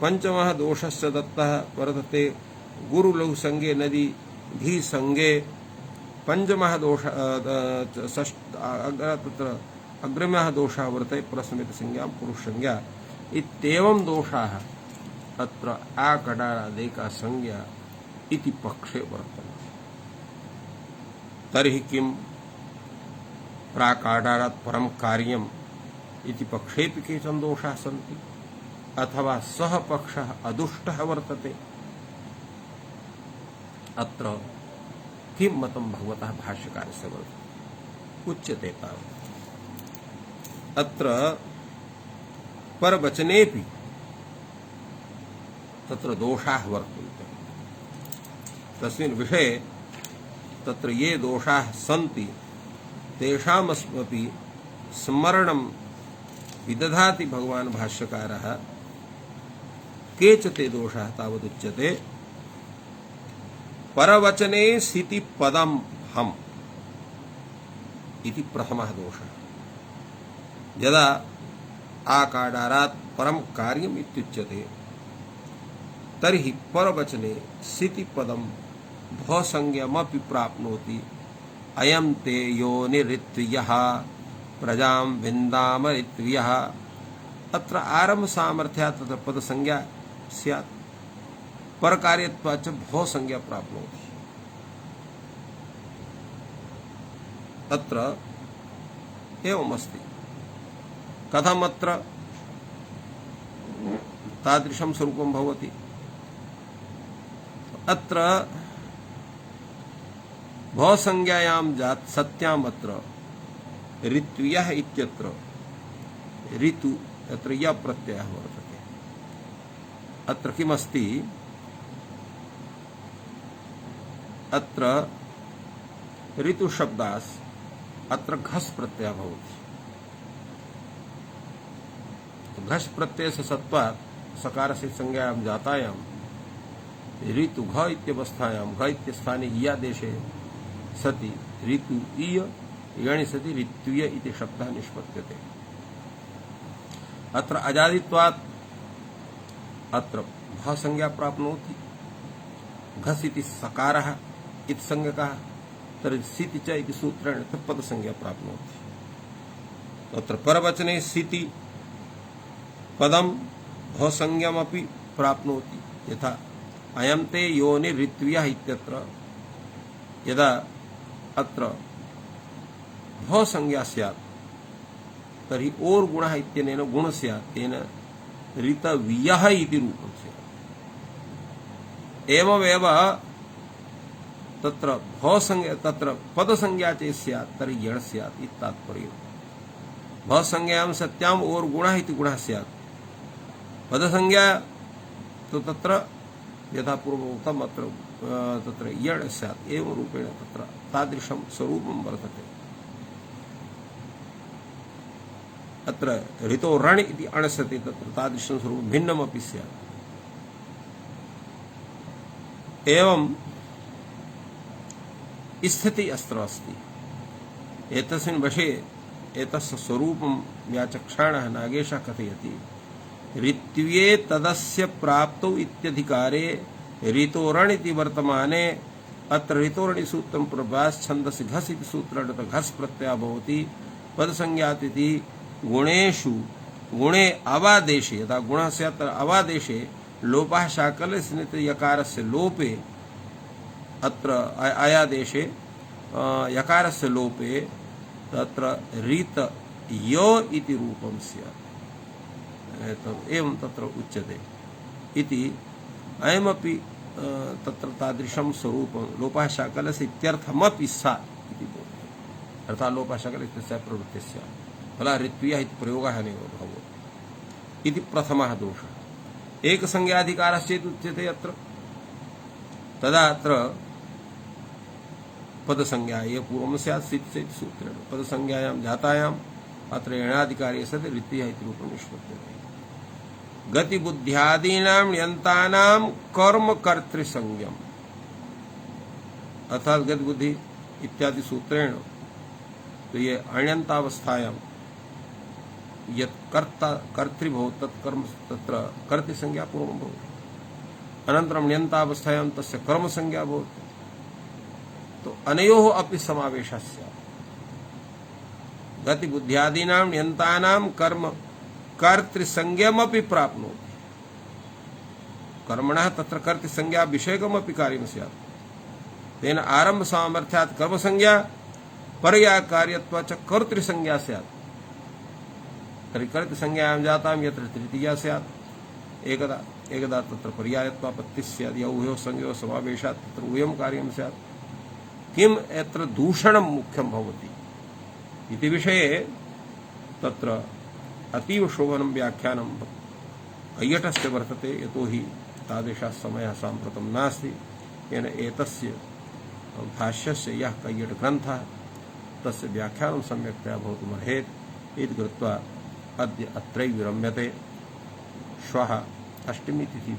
पंचमः दोषस्य दत्तः वर्तते गुरुलघु संज्ञे नदी धी संज्ञे। पंचमः दोषः तत्र अग्रिमः दोषः वर्तते परस्मैपद संज्ञा पुरुष संज्ञा इत्येवं दोषाः अत्र आकडारादेका संज्ञा इति पक्षे वर्तन्ते। तर्हि किं प्राकाडारात् परं कार्यम् इति पक्षेपि केचन दोषाः सन्ति अथवा सः पक्षः अदुष्टः वर्तते। अत्र किं मतं भगवतः भाष्यकारस्य वर्तते उच्यते तावत्। अत्र परवचनेपि तत्र दोषाः वर्तन्ते। तस्मिन् विषये तत्र ये दोषाः सन्ति तेषामपि स्मरणं विदधाति भगवान् भाष्यकारः। के च ते दोषाः तावदुच्यते। परवचने सिति पदम हम इति प्रथमः दोषः। यदा आकाडारात् परं कार्यम् इत्युच्यते तर्हि परवचने सिति पदं भसंज्ञमपि प्राप्नोति। अयं ते योनिरित्वियः प्रजां विन्दामरित्वियः। अत्र आरम्भ सामर्थ्यात् तत्र पदसंज्ञा स्यात्, परकार्यत्वात् च भसंज्ञा प्राप्नोति। अत्र एवमस्ति। कथमत्र तादृशं स्वरूपं भवति। अत्र भसंज्ञायां जात सत्याम् अत्र ऋत्वियः इत्यत्र ऋतु अत्र यः प्रत्ययः वर्तते। अत्र किमस्ति, अत्र ऋतु शब्दास् अत्र घस् प्रत्ययः भवति। घस् प्रत्ययस्य सत्वात् सकारस्य संज्ञायां जातायां ऋतु घ इत्यवस्थायां घ इत्यस्थाने इयादेशे सति ऋतु इय यणि सति ऋत्विय इति शब्दः निष्पद्यते। अत्र अजादित्वात् अत्र भ संज्ञा प्राप्नोति। घस् इति सकारः इति संज्ञकः तर्हि सिति च इति सूत्रेण पद संज्ञा प्राप्नोति। अत्र परवचने सिति पदं भ संज्ञमपि प्राप्नोति। यथा अयं ते योनि ऋत्वियः इत्यत्र यदा अत्र भ संज्ञा स्यात् तर्हि ओर् गुणः इत्यनेन गुण स्यात्, तेन ऋतवियः इति रूपं स्यात्। एवमेव तत्र भ संज्ञा तत्र पद संज्ञा चेत् स्यात् तर्हि यण् स्यात् इति तात्पर्यम्। भ संज्ञायां सत्याम् ओर् गुणः इति गुणः स्यात्। पद संज्ञा तो तत्र यथा पूर्वमुक्तम् अत्र तत्र यण् स्यात्। एवं रूपेण तत्र तादृशं स्वरूपं वर्तते। अत्र ऋतो ऋण् इति अणसति तत्र तादृशं स्वरूपं भिन्नमपि स्यात्। एवं स्थितिः अत्र अस्ति। एतस्मिन् विषये एतस्य स्वरूपं व्याचक्षाणः नागेशः कथयति। ऋत्व्ये तदस्य प्राप्तौ इत्यधिकारे ऋतोरण इति वर्तमाने अत्र ऋतोरणि सूत्रं प्रभास छन्दसि घस् इति सूत्रेण घस् प्रत्ययः भवति। पदसंज्ञात् इति गुणेषु गुणे अवादेशे यदा गुणः स्यात् अवादेशे लोपः शाकलस्य निमित्त यकारस्य लोपे अत्र आयादेशे यकारस्य लोपे तत्र ऋत यो इति रूपं स्यात्। एवं तत्र उच्यते इति अयमपि तत्र तादृशं स्वरूपं लोपः शाकलस्य इत्यर्थमपि सा इति भवति। अर्थात् लोपः शाकलस्य प्रवृत्तिस्य फला ऋत्वियः इति प्रयोगः नैव भवति इति प्रथमः दोषः। एकसंज्ञाधिकारश्चेत् उच्यते अत्र तदा अत्र पदसंज्ञा ये पूर्वं स्यात् सित् सूत्रेण पदसंज्ञायां जातायाम् अत्र यणाधिकारे सति ऋत्वियः इति रूपं निष्पद्यते। गतिबुद्ध्यादीनां यन्तानां कर्म कर्तृसंज्ञम् अर्थात गतिबुद्धि इत्यादि सूत्रेण तो ये अण्यन्तावस्थायां यत् कर्ता कर्तृ भवति तत् कर्म तत्र कर्तृसंज्ञा पूर्वं भवति। अनन्तरं ण्यन्तावस्थायां तस्य कर्मसंज्ञा भवति। तो अनयोः अपि समावेशः स्यात्। गतिबुद्ध्यादीनां ण्यन्तानां कर्म कर्तृसंज्ञमपि प्राप्नोति। कर्मणः तत्र कर्तृसंज्ञा विषयकमपि कार्यं स्यात्। तेन आरंभ सामर्थ्यात् कर्मसंज्ञा परया कार्यत्वा च कर्तृसंज्ञा स्यात्। तर्हि कर्तृसंज्ञायां जातां यत्र तृतीया स्यात् एकदा एकदा तत्र पर्यायत्वापत्तिः स्यात्। यौ उभयोः संज्ञयोः समावेशात् तत्र उभयं कार्यं स्यात्। किम् यत्र दूषणं मुख्यं भवति इति विषये तत्र अतीव शोभनं व्याख्यानं कैयटस्य वर्तते। यतोहि तादृशः समयः साम्प्रतं नास्ति। येन एतस्य भाष्यस्य यः कैयटग्रन्थः तस्य व्याख्यानं सम्यक्तया भवितुमर्हेत् इति कृत्वा अद्य अत्रैव विरम्यते। श्वः अष्टमी तिथिः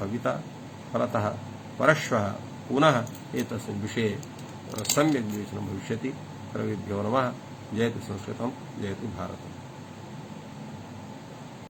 भविता। फलतः परश्वः पुनः एतस्य विषये सम्यक् विवेचनं भविष्यति। सर्वेभ्यो नमः। जयतु संस्कृतं, जयतु भारतम्।